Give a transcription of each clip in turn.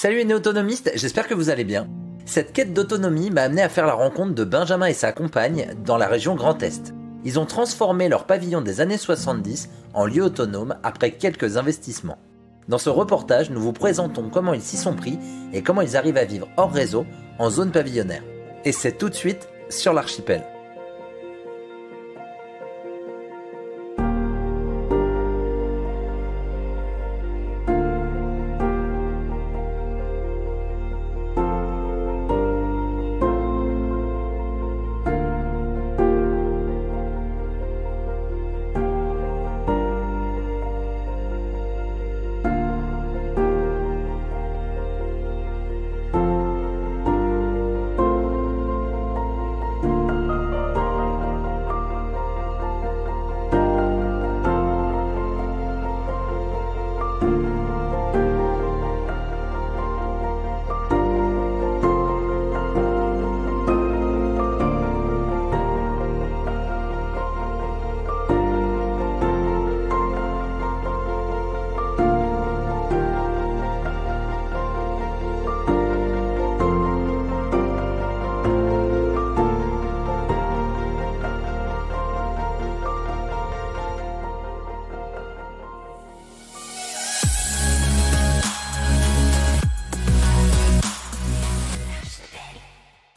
Salut les autonomistes, j'espère que vous allez bien. Cette quête d'autonomie m'a amené à faire la rencontre de Benjamin et sa compagne dans la région Grand Est. Ils ont transformé leur pavillon des années 70 en lieu autonome après quelques investissements. Dans ce reportage, nous vous présentons comment ils s'y sont pris et comment ils arrivent à vivre hors réseau en zone pavillonnaire. Et c'est tout de suite sur l'archipel.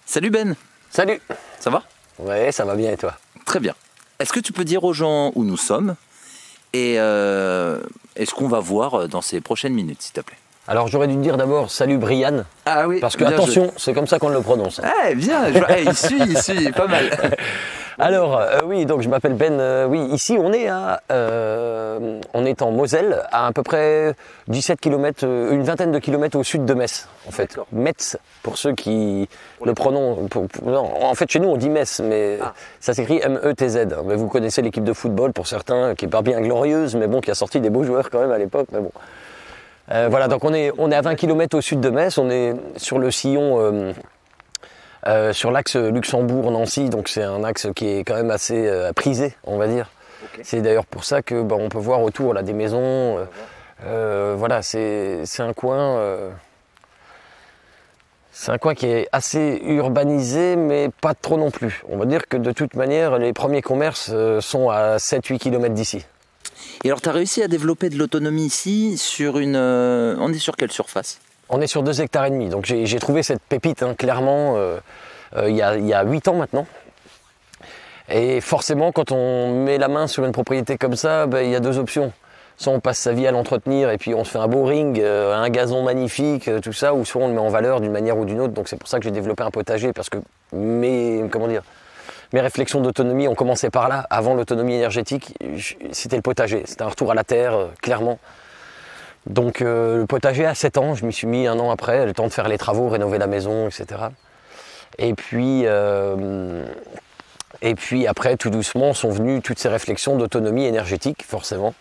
Salut Ben. Salut. Ça va? Ouais, ça va bien et toi? Très bien. Est-ce que tu peux dire aux gens où nous sommes et ce qu'on va voir dans ces prochaines minutes, s'il te plaît? Alors j'aurais dû te dire d'abord salut Brian. Ah oui. Parce que attention, c'est comme ça qu'on le prononce. Eh bien, il suit, pas mal. Alors oui, donc je m'appelle Ben. Oui, ici on est en Moselle, à peu près 17 km, une vingtaine de kilomètres au sud de Metz, en fait. Metz, pour ceux qui le prononcent. Non, en fait, chez nous on dit Metz, mais ça s'écrit M-E-T-Z. Mais vous connaissez l'équipe de football pour certains, qui est pas bien glorieuse, mais bon, qui a sorti des beaux joueurs quand même à l'époque. Mais bon. Voilà, donc on est à 20 km au sud de Metz, on est sur le sillon. Sur l'axe Luxembourg-Nancy, donc c'est un axe qui est quand même assez prisé, on va dire. Okay. C'est d'ailleurs pour ça que on peut voir autour là des maisons. Voilà, c'est un coin. C'est un coin qui est assez urbanisé, mais pas trop non plus. On va dire que de toute manière, les premiers commerces sont à 7-8 km d'ici. Et alors, tu as réussi à développer de l'autonomie ici sur une. On est sur quelle surface? On est sur 2,5 hectares, donc j'ai trouvé cette pépite, hein, clairement, il y a 8 ans maintenant. Et forcément, quand on met la main sur une propriété comme ça, il y a deux options. Soit on passe sa vie à l'entretenir et puis on se fait un beau ring, un gazon magnifique, tout ça, ou soit on le met en valeur d'une manière ou d'une autre. Donc c'est pour ça que j'ai développé un potager, parce que mes réflexions d'autonomie ont commencé par là. Avant l'autonomie énergétique, c'était le potager, c'était un retour à la terre, clairement. Donc le potager à 7 ans, je m'y suis mis un an après, le temps de faire les travaux, rénover la maison, etc. Et puis après, tout doucement, sont venues toutes ces réflexions d'autonomie énergétique, forcément.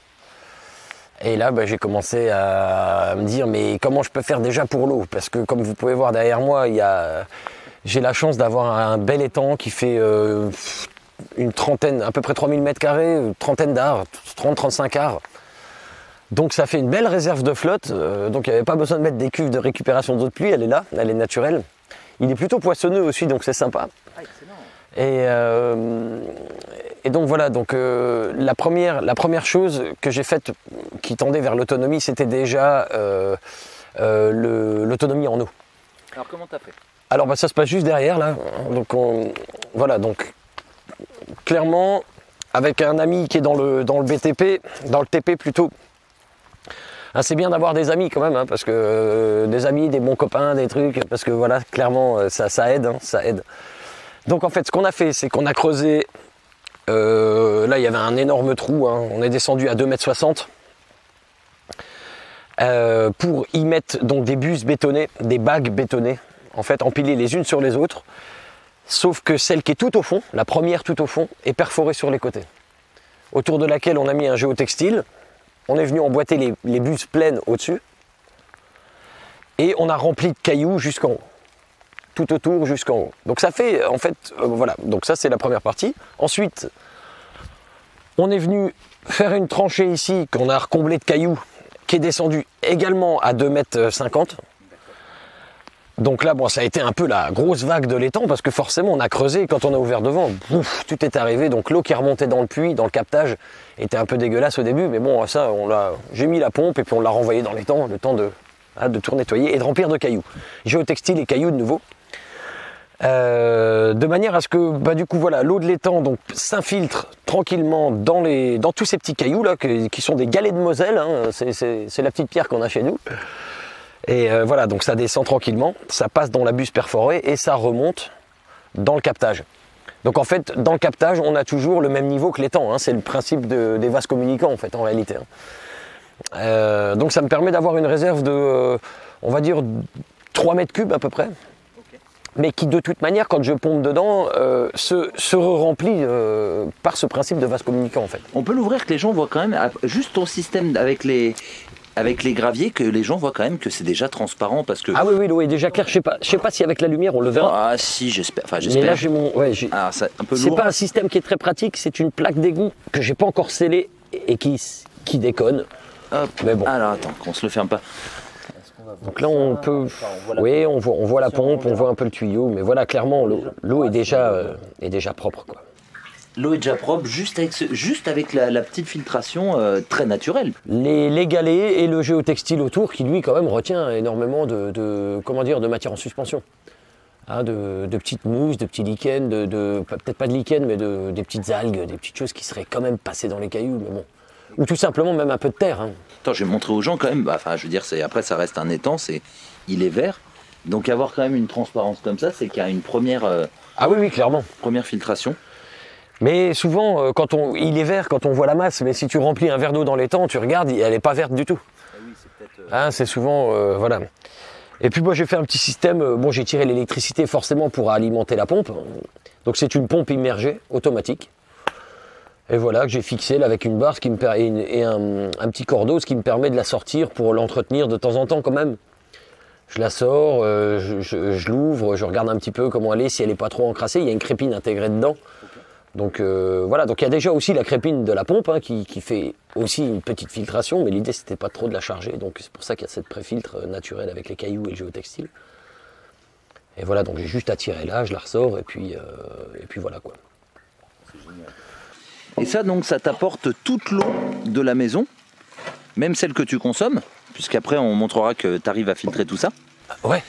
Et là, j'ai commencé à me dire, mais comment je peux faire déjà pour l'eau? Parce que comme vous pouvez voir derrière moi, j'ai la chance d'avoir un bel étang qui fait une trentaine, à peu près 3000 m², une trentaine d'arts, 30-35 arts. Donc ça fait une belle réserve de flotte, donc il n'y avait pas besoin de mettre des cuves de récupération d'eau de pluie, elle est là, elle est naturelle. Il est plutôt poissonneux aussi, donc c'est sympa. Ah, et donc voilà, donc la première chose que j'ai faite qui tendait vers l'autonomie, c'était déjà l'autonomie en eau. Alors comment t'as fait? Alors ça se passe juste derrière là, donc voilà, donc clairement avec un ami qui est dans le BTP, dans le TP plutôt. C'est bien d'avoir des amis quand même, hein, parce que des amis, des bons copains, des trucs, parce que voilà, clairement, ça aide, hein, ça aide. Donc en fait, ce qu'on a fait, c'est qu'on a creusé, là il y avait un énorme trou, hein, on est descendu à 2,60 m pour y mettre donc des buses bétonnées, des bagues bétonnées, en fait empilées les unes sur les autres, sauf que celle qui est tout au fond, la première tout au fond, est perforée sur les côtés, autour de laquelle on a mis un géotextile. On est venu emboîter les buses pleines au-dessus et on a rempli de cailloux jusqu'en haut, tout autour jusqu'en haut. Donc ça fait en fait, voilà, donc ça c'est la première partie. Ensuite, on est venu faire une tranchée ici qu'on a recomblée de cailloux qui est descendue également à 2,50 m. Donc là, bon, ça a été un peu la grosse vague de l'étang parce que forcément, on a creusé et quand on a ouvert devant, tout est arrivé. Donc l'eau qui remontait dans le puits, dans le captage, était un peu dégueulasse au début. Mais bon, ça, j'ai mis la pompe et puis on l'a renvoyé dans l'étang, le temps de tout nettoyer et de remplir de cailloux. Géotextile et cailloux de nouveau. De manière à ce que, du coup, voilà, l'eau de l'étang donc s'infiltre tranquillement dans tous ces petits cailloux là, qui sont des galets de Moselle. Hein, c'est la petite pierre qu'on a chez nous. Et voilà, donc ça descend tranquillement, ça passe dans la buse perforée et ça remonte dans le captage. Donc en fait, dans le captage, on a toujours le même niveau que l'étang. Hein, c'est le principe des vases communicants en fait, en réalité. Hein. Donc ça me permet d'avoir une réserve de, on va dire, 3 mètres cubes à peu près. Mais qui de toute manière, quand je pompe dedans, se remplit par ce principe de vase communicant en fait. On peut l'ouvrir que les gens voient quand même, juste ton système avec les graviers, que les gens voient quand même que c'est déjà transparent parce que... Ah oui, l'eau est déjà claire, je sais pas si avec la lumière on le verra. Ah si, j'espère. Enfin, Mais là j'ai mon... Ouais, alors, c'est un peu c'est lourd. pas un système qui est très pratique, c'est une plaque d'égout que j'ai pas encore scellée et qui déconne. Hop. Mais bon. Alors attends, qu'on se le ferme pas. Donc là on peut... Oui, on voit la pompe, on voit un peu le tuyau, mais voilà, clairement l'eau est déjà propre, quoi. L'eau est déjà propre, juste avec la petite filtration très naturelle. Les galets et le géotextile autour qui lui quand même retient énormément de matière en suspension. Hein, de petites mousses, de petits lichens, peut-être pas de lichens, mais des petites algues, des petites choses qui seraient quand même passées dans les cailloux, mais bon. Ou tout simplement même un peu de terre. Hein. Attends, je vais montrer aux gens quand même, je veux dire, après ça reste un étang, il est vert, donc avoir quand même une transparence comme ça, c'est qu'il y a une première, ah oui, clairement. Première filtration. Mais souvent, il est vert quand on voit la masse, mais si tu remplis un verre d'eau dans l'étang, tu regardes, elle n'est pas verte du tout. Ah oui, c'est peut-être... Hein, c'est souvent, voilà. Et puis moi j'ai fait un petit système, j'ai tiré l'électricité forcément pour alimenter la pompe. Donc c'est une pompe immergée, automatique. Et voilà, que j'ai fixé là, avec une barre et un petit cordeau, ce qui me permet de la sortir pour l'entretenir de temps en temps quand même. Je la sors, je l'ouvre, je regarde un petit peu comment elle est, si elle n'est pas trop encrassée. Il y a une crépine intégrée dedans. Donc voilà, donc il y a déjà aussi la crépine de la pompe hein, qui fait aussi une petite filtration, mais l'idée c'était pas trop de la charger, donc c'est pour ça qu'il y a cette pré-filtre naturelle avec les cailloux et le géotextile. Et voilà, donc j'ai juste à tirer là, je la ressors et puis voilà quoi. Et ça donc ça t'apporte toute l'eau de la maison, même celle que tu consommes, puisqu'après on montrera que tu arrives à filtrer tout ça. Ouais.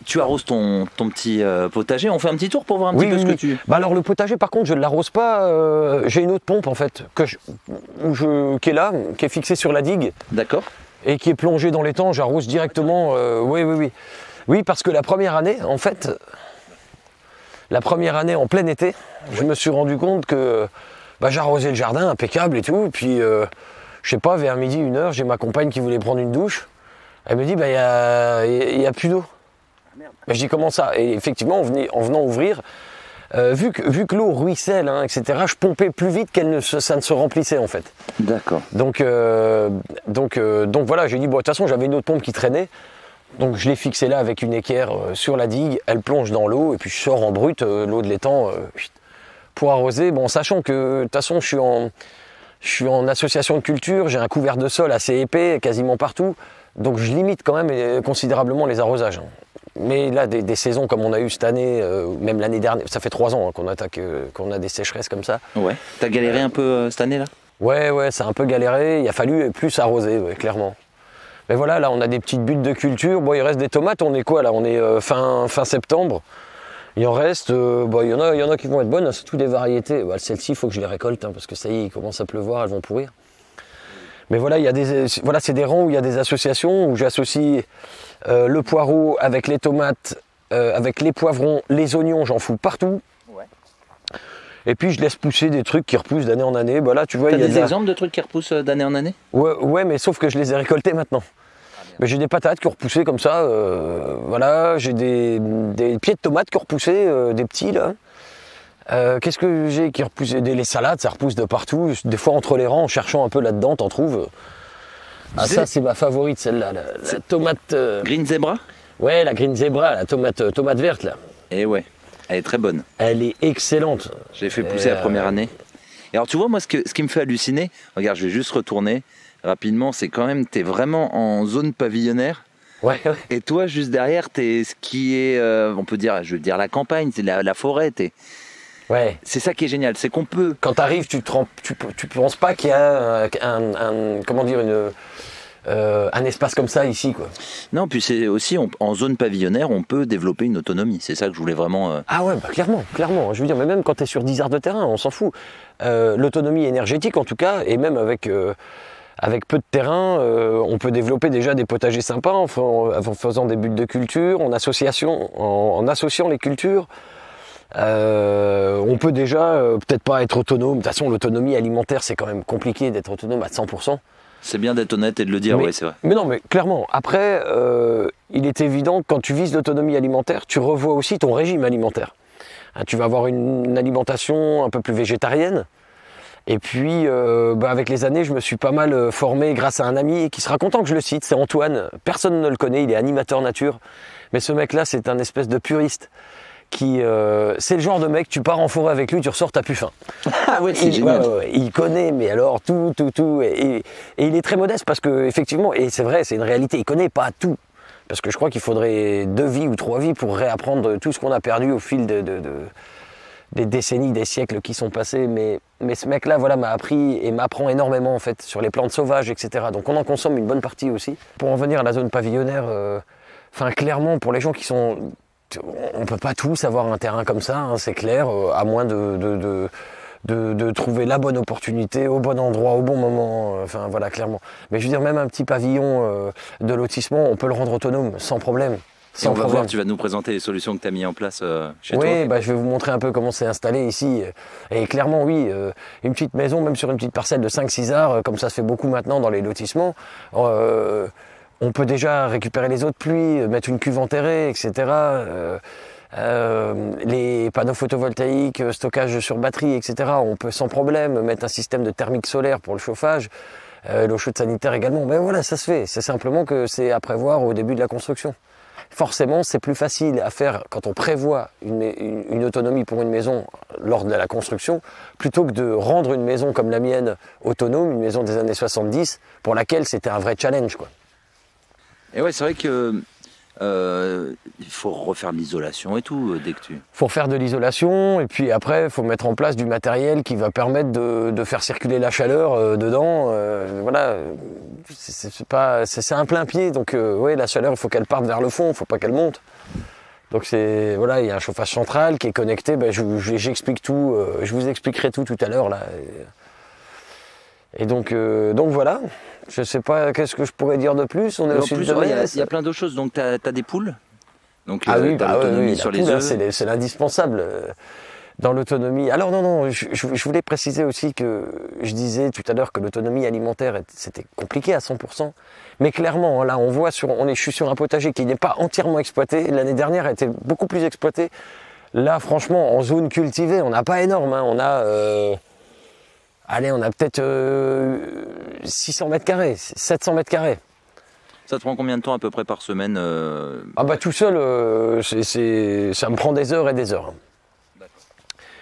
Tu arroses ton petit potager, on fait un petit tour pour voir un petit peu ce que tu... Alors le potager par contre je ne l'arrose pas, j'ai une autre pompe en fait, qui est là, qui est fixée sur la digue. D'accord. Et qui est plongée dans l'étang, j'arrose directement, Oui, parce que la première année en en plein été, je me suis rendu compte que j'arrosais le jardin impeccable et tout, puis je sais pas, vers midi, 1h, j'ai ma compagne qui voulait prendre une douche. Elle me dit, il y a plus d'eau. Je dis, comment ça? Et effectivement, en venant ouvrir, vu que l'eau ruisselle, hein, etc., je pompais plus vite ça ne se remplissait en fait. D'accord. Donc voilà, j'ai dit, de toute façon, j'avais une autre pompe qui traînait. Donc je l'ai fixée là avec une équerre sur la digue, elle plonge dans l'eau, et puis je sors en brut l'eau de l'étang pour arroser. Bon, sachant que de toute façon, je suis en association de culture, j'ai un couvert de sol assez épais, quasiment partout. Donc je limite quand même considérablement les arrosages. Mais là, des saisons comme on a eu cette année, même l'année dernière, ça fait 3 ans hein, qu'on a des sécheresses comme ça. Ouais. T'as galéré un peu cette année là? Ouais, ça a un peu galéré. Il a fallu plus arroser, ouais, clairement. Mais voilà, là on a des petites buttes de culture. Bon, il reste des tomates. On est quoi là? On est fin septembre. Il en reste. Il y en a qui vont être bonnes. C'est toutes des variétés. Celles-ci, il faut que je les récolte hein, parce que ça y est, il commence à pleuvoir, elles vont pourrir. Mais voilà, c'est des rangs où il y a des associations où j'associe le poireau avec les tomates, avec les poivrons, les oignons, j'en fous partout. Ouais. Et puis je laisse pousser des trucs qui repoussent d'année en année. Là, tu vois, t'as des exemples de trucs qui repoussent d'année en année? Ouais, mais sauf que je les ai récoltés maintenant. Mais j'ai des patates qui ont repoussé comme ça. J'ai des pieds de tomates qui ont repoussé, des petits là. Qu'est-ce que j'ai qui repousse? Les salades, ça repousse de partout. Des fois, entre les rangs, en cherchant un peu là-dedans, t'en trouves. Ah, ça, c'est ma favorite, celle-là. La tomate. Green Zebra? Ouais, la Green Zebra, la tomate verte, là. Et ouais, elle est très bonne. Elle est excellente. Je l'ai fait pousser la première année. Et alors, tu vois, moi, ce qui me fait halluciner, regarde, je vais juste retourner rapidement, c'est quand même, t'es vraiment en zone pavillonnaire. Ouais, ouais. Et toi, juste derrière, t'es ce qui est, on peut dire, je veux dire la campagne, c'est la forêt. Ouais. C'est ça qui est génial, c'est qu'on peut. Quand tu arrives, tu penses pas qu'il y a comment dire, un espace comme ça ici, quoi. Non, puis c'est aussi, en zone pavillonnaire, on peut développer une autonomie. C'est ça que je voulais vraiment... Ah ouais, bah clairement. Je veux dire, mais même quand tu es sur 10 arts de terrain, on s'en fout. L'autonomie énergétique, en tout cas, et même avec peu de terrain, on peut développer déjà des potagers sympas en faisant des bulles de culture, en associant les cultures. On peut déjà peut-être pas être autonome. De toute façon, l'autonomie alimentaire, c'est quand même compliqué d'être autonome à 100%. C'est bien d'être honnête et de le dire, oui, c'est vrai. Mais non, mais clairement, après, il est évident que quand tu vises l'autonomie alimentaire, tu revois aussi ton régime alimentaire. Hein, tu vas avoir une alimentation un peu plus végétarienne. Et puis, avec les années, je me suis pas mal formé grâce à un ami qui sera content que je le cite, c'est Antoine. Personne ne le connaît, il est animateur nature. Mais ce mec-là, c'est un espèce de puriste. C'est le genre de mec, tu pars en forêt avec lui, tu ressors, t'as plus faim. Ah ouais, c'est génial. Ouais, il connaît, mais alors tout. Et il est très modeste parce que, effectivement, et c'est vrai, c'est une réalité, il connaît pas tout. Parce que je crois qu'il faudrait 2 vies ou 3 vies pour réapprendre tout ce qu'on a perdu au fil des décennies, des siècles qui sont passés. Mais ce mec-là, voilà, m'a appris et m'apprend énormément, en fait, sur les plantes sauvages, etc. Donc on en consomme une bonne partie aussi. Pour en venir à la zone pavillonnaire, clairement, pour les gens qui sont... On peut pas tous avoir un terrain comme ça, hein, c'est clair, à moins de trouver la bonne opportunité, au bon endroit, au bon moment, voilà, clairement. Mais je veux dire, même un petit pavillon de lotissement, on peut le rendre autonome, sans problème. Et on va voir, tu vas nous présenter les solutions que tu as mis en place chez toi. Oui, je vais vous montrer un peu comment c'est installé ici. Et clairement, oui, une petite maison, même sur une petite parcelle de 5-6 arts, comme ça se fait beaucoup maintenant dans les lotissements, on peut déjà récupérer les eaux de pluie, mettre une cuve enterrée, etc. Les panneaux photovoltaïques, stockage sur batterie, etc. On peut sans problème mettre un système de thermique solaire pour le chauffage, l'eau chaude sanitaire également. Mais voilà, ça se fait. C'est simplement que c'est à prévoir au début de la construction. Forcément, c'est plus facile à faire quand on prévoit une autonomie pour une maison lors de la construction, plutôt que de rendre une maison comme la mienne autonome, une maison des années 70, pour laquelle c'était un vrai challenge, quoi. Et ouais, c'est vrai que il faut refaire de l'isolation et tout dès que tu... Faut refaire de l'isolation et puis après, il faut mettre en place du matériel qui va permettre de faire circuler la chaleur dedans. Voilà, c'est un plein pied, donc ouais, la chaleur, il faut qu'elle parte vers le fond, il ne faut pas qu'elle monte. Donc voilà, il y a un chauffage central qui est connecté. J'explique tout, je vous expliquerai tout à l'heure là. Et donc voilà, je ne sais pas qu'est-ce que je pourrais dire de plus. On est au sud de Metz. Il y a plein d'autres choses. Donc tu as des poules. Donc oui, l'autonomie sur les œufs. C'est l'indispensable dans l'autonomie. Alors non, je voulais préciser aussi que je disais tout à l'heure que l'autonomie alimentaire c'était compliqué à 100%. Mais clairement, là on voit je suis sur un potager qui n'est pas entièrement exploité. L'année dernière a été beaucoup plus exploité. Là franchement, en zone cultivée, on n'a pas énorme. Hein. On a peut-être 600 mètres carrés, 700 mètres carrés. Ça te prend combien de temps à peu près par semaine Tout seul, ça me prend des heures et des heures.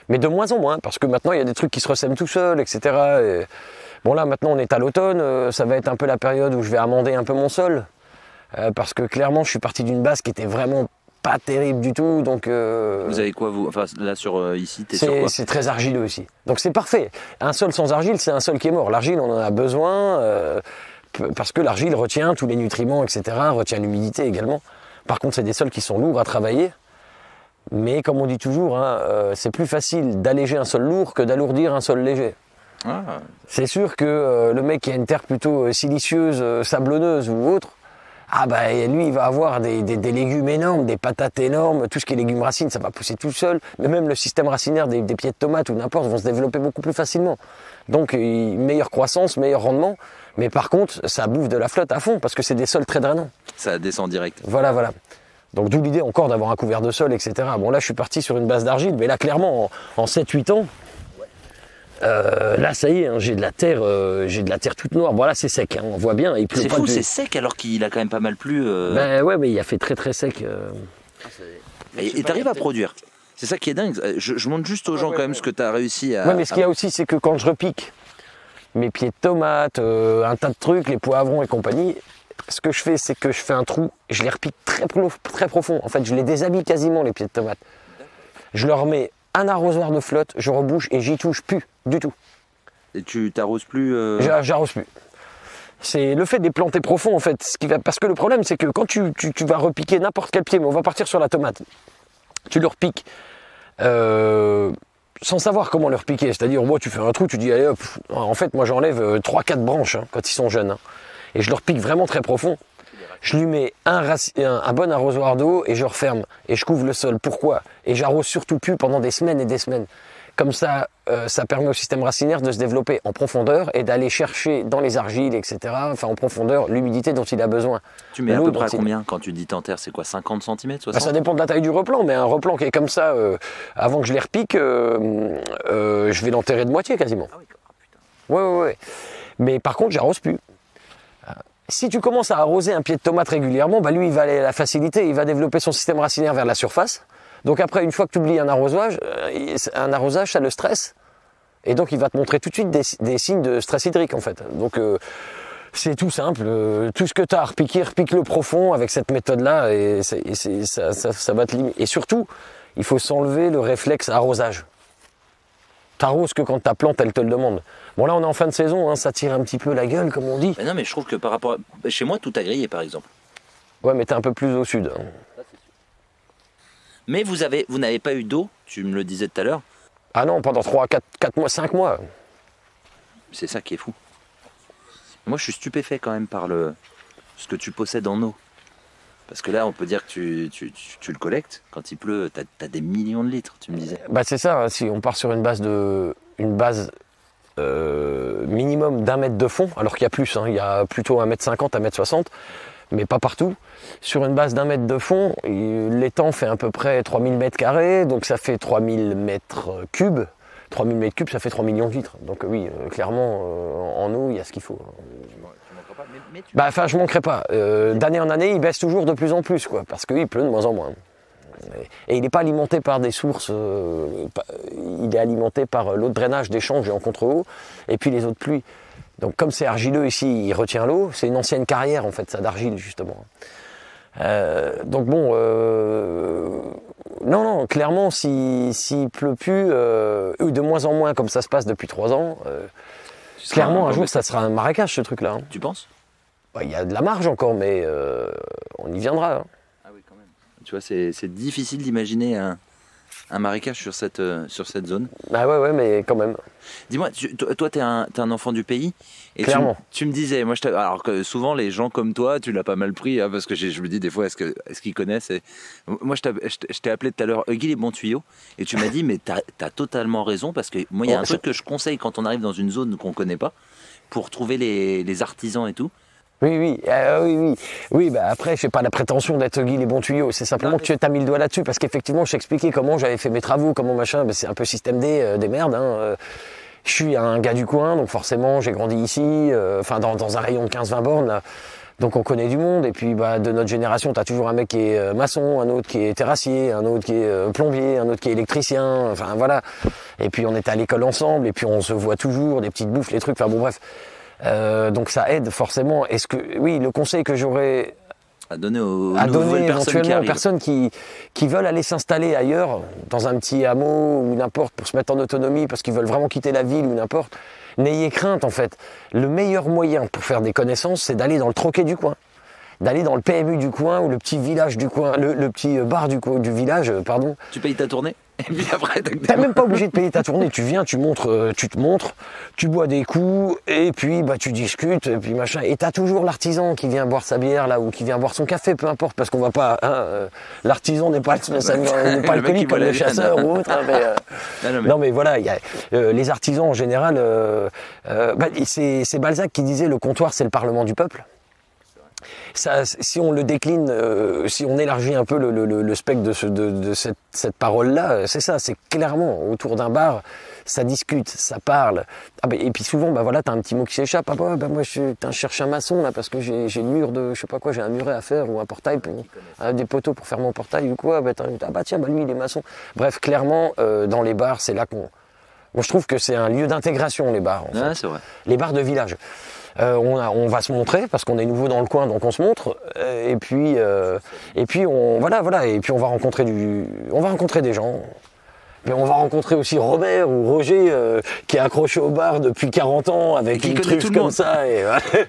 Mais de moins en moins, parce que maintenant il y a des trucs qui se ressèment tout seuls, etc. Et bon là maintenant on est à l'automne, ça va être un peu la période où je vais amender un peu mon sol. Parce que clairement je suis parti d'une base qui était vraiment pas terrible du tout, donc... Vous avez quoi, vous? Enfin, là, ici, t'es sur quoi? C'est très argileux ici. Donc c'est parfait. Un sol sans argile, c'est un sol qui est mort. L'argile, on en a besoin, parce que l'argile retient tous les nutriments, etc., retient l'humidité également. Par contre, c'est des sols qui sont lourds à travailler. Mais comme on dit toujours, hein, c'est plus facile d'alléger un sol lourd que d'alourdir un sol léger. Ah. C'est sûr que le mec qui a une terre plutôt silicieuse, sablonneuse ou autre, lui il va avoir des légumes énormes, des patates énormes, tout ce qui est légumes racines ça va pousser tout seul, mais même le système racinaire des pieds de tomates ou n'importe vont se développer beaucoup plus facilement. Donc meilleure croissance, meilleur rendement, mais par contre ça bouffe de la flotte à fond parce que c'est des sols très drainants. Ça descend direct. Voilà. Donc d'où l'idée encore d'avoir un couvert de sol, etc. Bon là je suis parti sur une base d'argile, mais là clairement en 7-8 ans, là ça y est, hein, j'ai de la terre toute noire. Bon là c'est sec, hein, on voit bien. C'est fou, c'est sec alors qu'il a quand même pas mal plu. Ouais, mais il a fait très très sec. Et t'arrives à produire. C'est ça qui est dingue. Je montre juste aux gens quand même ce que t'as réussi à... Ouais, mais ce qu'il y a aussi, c'est que quand je repique mes pieds de tomates, un tas de trucs, les poivrons et compagnie, ce que je fais, c'est que je fais un trou, je les repique très profond. En fait, je les déshabille quasiment, les pieds de tomates. Je leur mets un arrosoir de flotte, je rebouche et j'y touche plus du tout. Et tu t'arroses plus J'arrose plus. C'est le fait de les planter profond, en fait. Parce que le problème, c'est que quand tu vas repiquer n'importe quel pied, mais on va partir sur la tomate, tu le repiques sans savoir comment le repiquer. C'est-à-dire, moi, tu fais un trou, tu dis, allez hop. En fait, moi, j'enlève 3-4 branches quand ils sont jeunes. Et je le repique vraiment très profond. Je lui mets un bon arrosoir d'eau et je referme. Et je couvre le sol. Pourquoi? Et j'arrose surtout plus pendant des semaines et des semaines. Comme ça, ça permet au système racinaire de se développer en profondeur et d'aller chercher dans les argiles, etc., enfin en profondeur, l'humidité dont il a besoin. Tu mets à peu près à combien quand tu dis t'enterres? C'est quoi, 50 cm, 60? Ça dépend de la taille du replant, mais un replant qui est comme ça, avant que je les repique, je vais l'enterrer de moitié quasiment. Ah oui, putain. Ouais. Mais par contre, j'arrose plus. Si tu commences à arroser un pied de tomate régulièrement, bah lui, il va aller à la facilité, il va développer son système racinaire vers la surface. Donc après, une fois que tu oublies un arrosage, ça le stresse. Et donc, il va te montrer tout de suite des signes de stress hydrique, en fait. Donc, c'est tout simple. Tout ce que tu as à repiquer, repique-le profond avec cette méthode-là et ça va te limiter. Et surtout, il faut s'enlever le réflexe arrosage. T'arroses que quand ta plante, elle te le demande. Bon, là, on est en fin de saison, hein, ça tire un petit peu la gueule, comme on dit. Mais non, mais je trouve que par rapport à... Chez moi, tout a grillé, par exemple. Ouais, mais t'es un peu plus au sud. Mais vous n'avez pas eu d'eau, tu me le disais tout à l'heure. Ah non, pendant 3, 4 mois, 5 mois. C'est ça qui est fou. Moi, je suis stupéfait quand même par ce que tu possèdes en eau. Parce que là, on peut dire que tu le collectes. Quand il pleut, tu as des millions de litres, tu me disais. Bah c'est ça, si on part sur une base minimum d'1 mètre de fond, alors qu'il y a plus, hein, il y a plutôt 1,50 m, 1,60 m, mais pas partout. Sur une base d'1 mètre de fond, l'étang fait à peu près 3000 mètres carrés, donc ça fait 3000 mètres cubes. 3000 mètres cubes, ça fait 3 millions de litres. Donc oui, clairement, en eau, il y a ce qu'il faut. Bah enfin, je manquerai pas. D'année en année, il baisse toujours de plus en plus, quoi, parce qu'il pleut de moins en moins. Et il n'est pas alimenté par des sources, il est alimenté par l'eau de drainage des champs que j'ai en contre-eau, et puis les eaux de pluie. Donc comme c'est argileux ici, il retient l'eau, c'est une ancienne carrière en fait, ça d'argile justement. Donc bon, non, clairement, s'il pleut plus, ou de moins en moins comme ça se passe depuis 3 ans, clairement un jour ça sera un marécage ce truc-là. Hein. Tu penses? Bah, y a de la marge encore, mais on y viendra. Hein. Ah oui, quand même. Tu vois, c'est difficile d'imaginer un marécage sur cette zone. Bah ouais, mais quand même. Dis-moi, toi, t'es un enfant du pays. Et clairement. Tu me disais, moi, alors que souvent, les gens comme toi, tu l'as pas mal pris, hein, parce que je me dis des fois, est-ce qu'ils connaissent Moi, je t'ai appelé tout à l'heure Huggy les bons tuyaux, et tu m'as dit, mais t'as totalement raison, parce que moi, il y a un truc que je conseille quand on arrive dans une zone qu'on connaît pas, pour trouver les artisans et tout. Oui, bah après, je n'ai pas la prétention d'être Guy les bons tuyaux, c'est simplement que tu as mis le doigt là-dessus, parce qu'effectivement, je t'expliquais comment j'avais fait mes travaux, comment machin, c'est un peu système D, des merdes. Hein. Je suis un gars du coin, donc forcément, j'ai grandi ici, dans un rayon de 15-20 bornes, là. Donc on connaît du monde, et puis bah, de notre génération, tu as toujours un mec qui est maçon, un autre qui est terrassier, un autre qui est plombier, un autre qui est électricien, enfin voilà. Et puis on était à l'école ensemble, et puis on se voit toujours, des petites bouffes, les trucs, enfin bon bref. Donc ça aide forcément. Est-ce que oui, le conseil que j'aurais à donner éventuellement aux personnes qui veulent aller s'installer ailleurs, dans un petit hameau ou n'importe, pour se mettre en autonomie parce qu'ils veulent vraiment quitter la ville ou n'importe, n'ayez crainte en fait. Le meilleur moyen pour faire des connaissances, c'est d'aller dans le troquet du coin, d'aller dans le PMU du coin ou le petit village du coin, le petit bar du village, pardon. Tu payes ta tournée et puis après t'es même pas obligé de payer ta tournée, tu viens, tu te montres, tu bois des coups et puis bah tu discutes et puis machin. Et t'as toujours l'artisan qui vient boire sa bière là ou qui vient boire son café, peu importe, parce qu'on va pas. L'artisan n'est pas alcoolique comme le chasseur ou autre. Hein, non mais voilà, il y a les artisans en général. C'est Balzac qui disait le comptoir c'est le parlement du peuple. Ça, si on le décline, si on élargit un peu le spectre de cette parole-là, c'est ça, c'est clairement autour d'un bar, ça discute, ça parle. Et puis souvent, bah voilà, t'as un petit mot qui s'échappe. Moi, je cherche un maçon là parce que j'ai le mur de, je sais pas quoi, j'ai un muret à faire ou un portail, des poteaux pour faire mon portail ou quoi. Tiens, lui il est maçon. Bref, clairement, dans les bars, c'est là qu'on. Moi, je trouve que c'est un lieu d'intégration les bars. En fait. C'est vrai. Les bars de village. On va se montrer parce qu'on est nouveau dans le coin, donc on se montre. Et puis on va rencontrer des gens. Mais on va rencontrer aussi Robert ou Roger qui est accroché au bar depuis 40 ans avec une truffe comme ça. Et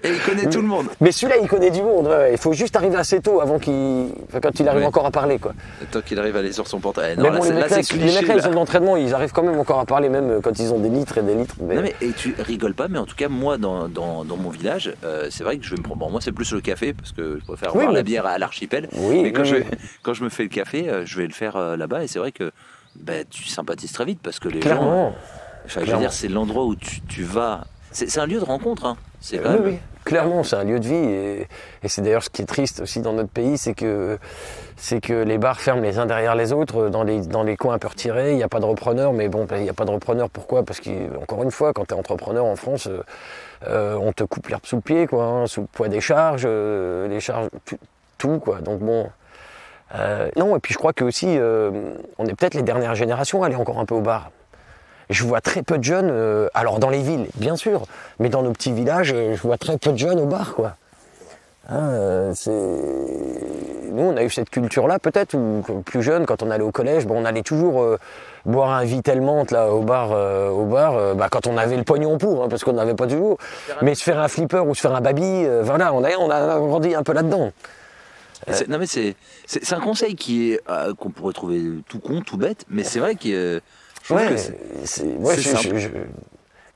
il connaît tout le monde. Mais celui-là, il connaît du monde. Ouais. Il faut juste arriver assez tôt avant quand il arrive encore à parler, quoi. Tant qu'il arrive à aller sur son portable. Mais bon, les mecs là, ils ont de l'entraînement, ils arrivent quand même encore à parler, même quand ils ont des litres et des litres. Mais... Non, mais et tu rigoles pas, mais en tout cas, moi, dans mon village, c'est vrai que je vais me prendre. Bon, moi, c'est plus le café, parce que je préfère boire la bière à l'archipel. Oui, mais quand je me fais le café, je vais le faire là-bas, et c'est vrai que tu sympathises très vite parce que les gens. Je veux dire, c'est l'endroit où tu vas. C'est un lieu de rencontre. Hein. Oui, clairement, c'est un lieu de vie. Et c'est d'ailleurs ce qui est triste aussi dans notre pays, c'est que les bars ferment les uns derrière les autres dans les coins un peu retirés. Il n'y a pas de repreneur, mais bon, il n'y a pas de repreneur. Pourquoi ? Parce qu'encore une fois, quand tu es entrepreneur en France, on te coupe l'herbe sous le pied, quoi, hein, sous le poids des charges, les charges, tout, quoi. Donc bon. Non, et puis je crois que aussi, on est peut-être les dernières générations à aller encore un peu au bar. Je vois très peu de jeunes, alors dans les villes, bien sûr, mais dans nos petits villages, je vois très peu de jeunes au bar, quoi. Hein, nous, on a eu cette culture-là, peut-être, ou plus jeune, quand on allait au collège, on allait toujours boire un Vitelmante là au bar, quand on avait le pognon pour, hein, parce qu'on n'avait pas toujours. Mais se faire un flipper ou se faire un baby, voilà, on a grandi un peu là-dedans. Non mais c'est un conseil qui est qu'on pourrait trouver tout con, tout bête, mais c'est vrai que je trouve que c'est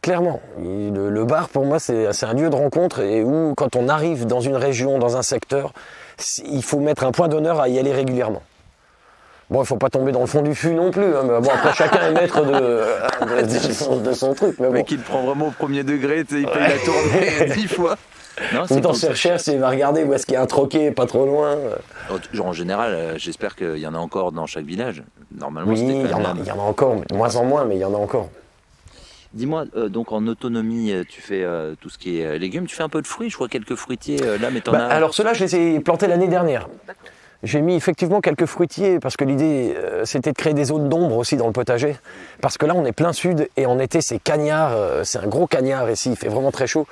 clairement, le bar pour moi c'est un lieu de rencontre et où quand on arrive dans une région, dans un secteur, il faut mettre un point d'honneur à y aller régulièrement. Bon, il faut pas tomber dans le fond du fût non plus, hein, mais bon, après chacun est maître de son truc. Mais bon. Le mec il le prend vraiment au premier degré, il paye la tournée 10 fois. Non, ou dans ses recherches, il va regarder où est-ce qu'il y a un troquet pas trop loin. En général, j'espère qu'il y en a encore dans chaque village. Normalement, oui, il y en a encore, de moins en moins, mais il y en a encore. Dis-moi, donc en autonomie, tu fais tout ce qui est légumes, tu fais un peu de fruits, je crois quelques fruitiers là, mais t'en as... Alors ceux-là, je les ai plantés l'année dernière. J'ai mis effectivement quelques fruitiers parce que l'idée c'était de créer des zones d'ombre aussi dans le potager. Parce que là, on est plein sud et en été, c'est cagnard, c'est un gros cagnard ici, il fait vraiment très chaud.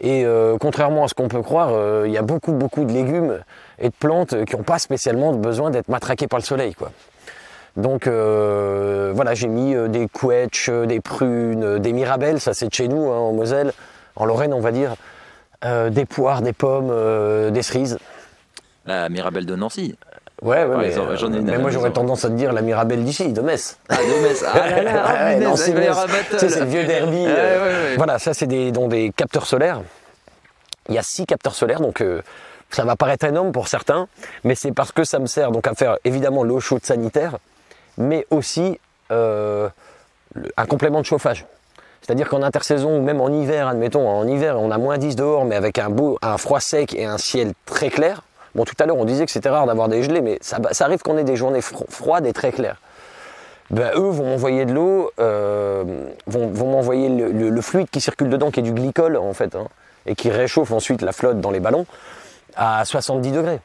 Et contrairement à ce qu'on peut croire, il y a beaucoup de légumes et de plantes qui n'ont pas spécialement besoin d'être matraqués par le soleil, quoi. Donc voilà, j'ai mis des couetches, des prunes, des mirabelles, ça c'est de chez nous, hein, en Moselle, en Lorraine on va dire, des poires, des pommes, des cerises. La mirabelle de Nancy. Ouais, mais moi j'aurais tendance à te dire la mirabelle d'ici, de Metz. Ah, de Metz. Ah là là, Nancy, Metz. C'est le vieux derby. Voilà, ça c'est des capteurs solaires. Il y a 6 capteurs solaires, donc ça va paraître énorme pour certains, mais c'est parce que ça me sert donc à faire évidemment l'eau chaude sanitaire, mais aussi un complément de chauffage. C'est-à-dire qu'en intersaison ou même en hiver, admettons, en hiver on a moins 10 dehors, mais avec un froid sec et un ciel très clair. Bon, tout à l'heure, on disait que c'était rare d'avoir des gelées, mais ça arrive qu'on ait des journées froides et très claires. Ben, eux vont m'envoyer de l'eau, vont m'envoyer le fluide qui circule dedans, qui est du glycol, en fait, hein, et qui réchauffe ensuite la flotte dans les ballons à 70 degrés.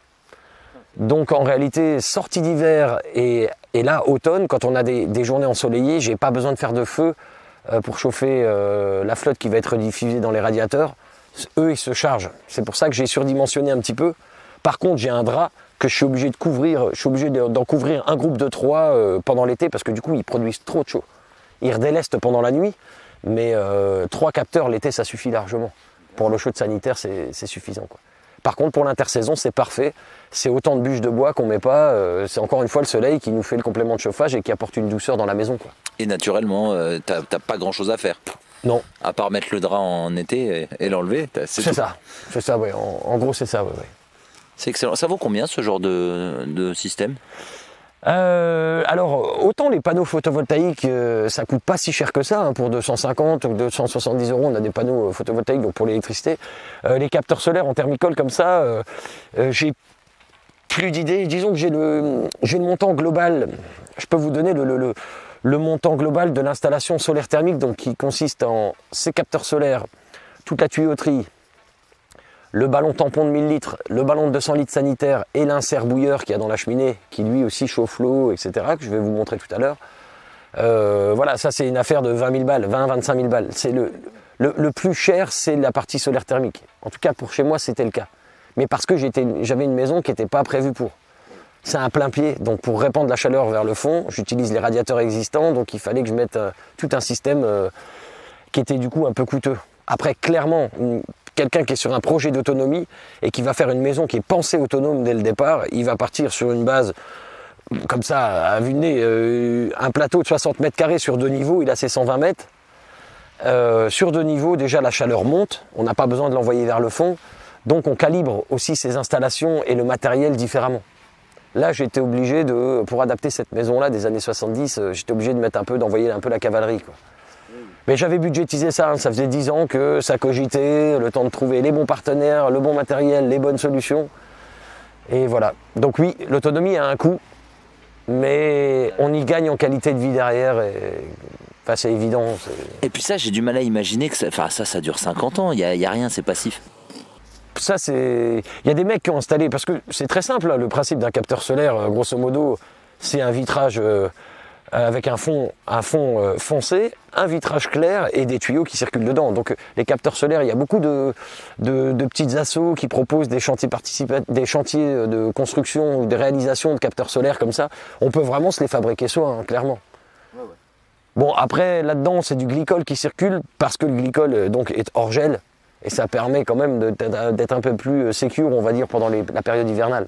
Donc, en réalité, sortie d'hiver et là, automne, quand on a des journées ensoleillées, j'ai pas besoin de faire de feu pour chauffer la flotte qui va être diffusée dans les radiateurs. Eux, ils se chargent. C'est pour ça que j'ai surdimensionné un petit peu. Par contre, j'ai un drap que je suis obligé de couvrir. Je suis obligé d'en couvrir un groupe de 3 pendant l'été parce que du coup, ils produisent trop de chaud. Ils redélestent pendant la nuit, mais 3 capteurs l'été, ça suffit largement. Pour l'eau chaude sanitaire, c'est suffisant, quoi. Par contre, pour l'intersaison, c'est parfait. C'est autant de bûches de bois qu'on met pas. C'est encore une fois le soleil qui nous fait le complément de chauffage et qui apporte une douceur dans la maison, quoi. Et naturellement, t'as pas grand-chose à faire. Non. À part mettre le drap en été et l'enlever. C'est ça, oui. En gros, c'est ça, oui. C'est excellent. Ça vaut combien ce genre de système ? Alors, autant les panneaux photovoltaïques, ça coûte pas si cher que ça, hein, pour 250 ou 270 €, on a des panneaux photovoltaïques donc pour l'électricité. Les capteurs solaires en thermicole comme ça, j'ai plus d'idées. Disons que j'ai le montant global. Je peux vous donner le montant global de l'installation solaire thermique, donc qui consiste en ces capteurs solaires, toute la tuyauterie, le ballon tampon de 1000 litres, le ballon de 200 litres sanitaire et l'insert bouilleur qu'il y a dans la cheminée, qui lui aussi chauffe l'eau, etc., que je vais vous montrer tout à l'heure. Voilà, ça c'est une affaire de 20 000 balles, 20-25 000 balles. C'est Le plus cher, c'est la partie solaire thermique. En tout cas, pour chez moi, c'était le cas. Mais parce que j'avais une maison qui n'était pas prévue pour. C'est un plein pied, donc pour répandre la chaleur vers le fond, j'utilise les radiateurs existants, donc il fallait que je mette tout un système qui était du coup un peu coûteux. Après, clairement, quelqu'un qui est sur un projet d'autonomie et qui va faire une maison qui est pensée autonome dès le départ, il va partir sur une base comme ça, à vue de nez, un plateau de 60 mètres carrés sur 2 niveaux, il a ses 120 mètres. Sur 2 niveaux, déjà la chaleur monte, on n'a pas besoin de l'envoyer vers le fond, donc on calibre aussi ses installations et le matériel différemment. Là, j'étais obligé pour adapter cette maison-là des années 70, j'étais obligé d'envoyer un peu la cavalerie, quoi. Mais j'avais budgétisé ça, hein, ça faisait 10 ans que ça cogitait, le temps de trouver les bons partenaires, le bon matériel, les bonnes solutions. Et voilà. Donc oui, l'autonomie a un coût, mais on y gagne en qualité de vie derrière. Enfin, c'est évident. Et puis ça, j'ai du mal à imaginer que ça dure 50 ans, il y a rien, c'est passif. Ça, il y a des mecs qui ont installé, parce que c'est très simple, là, le principe d'un capteur solaire, grosso modo, c'est un vitrage avec un fond foncé, un vitrage clair et des tuyaux qui circulent dedans. Donc les capteurs solaires, il y a beaucoup de petites assos qui proposent des chantiers de construction ou de réalisation de capteurs solaires comme ça. On peut vraiment se les fabriquer soi, hein, clairement. Ouais. Bon, après, là-dedans, c'est du glycol qui circule, parce que le glycol donc, est hors gel. Et ça permet quand même d'être un peu plus sécure, on va dire, pendant la période hivernale.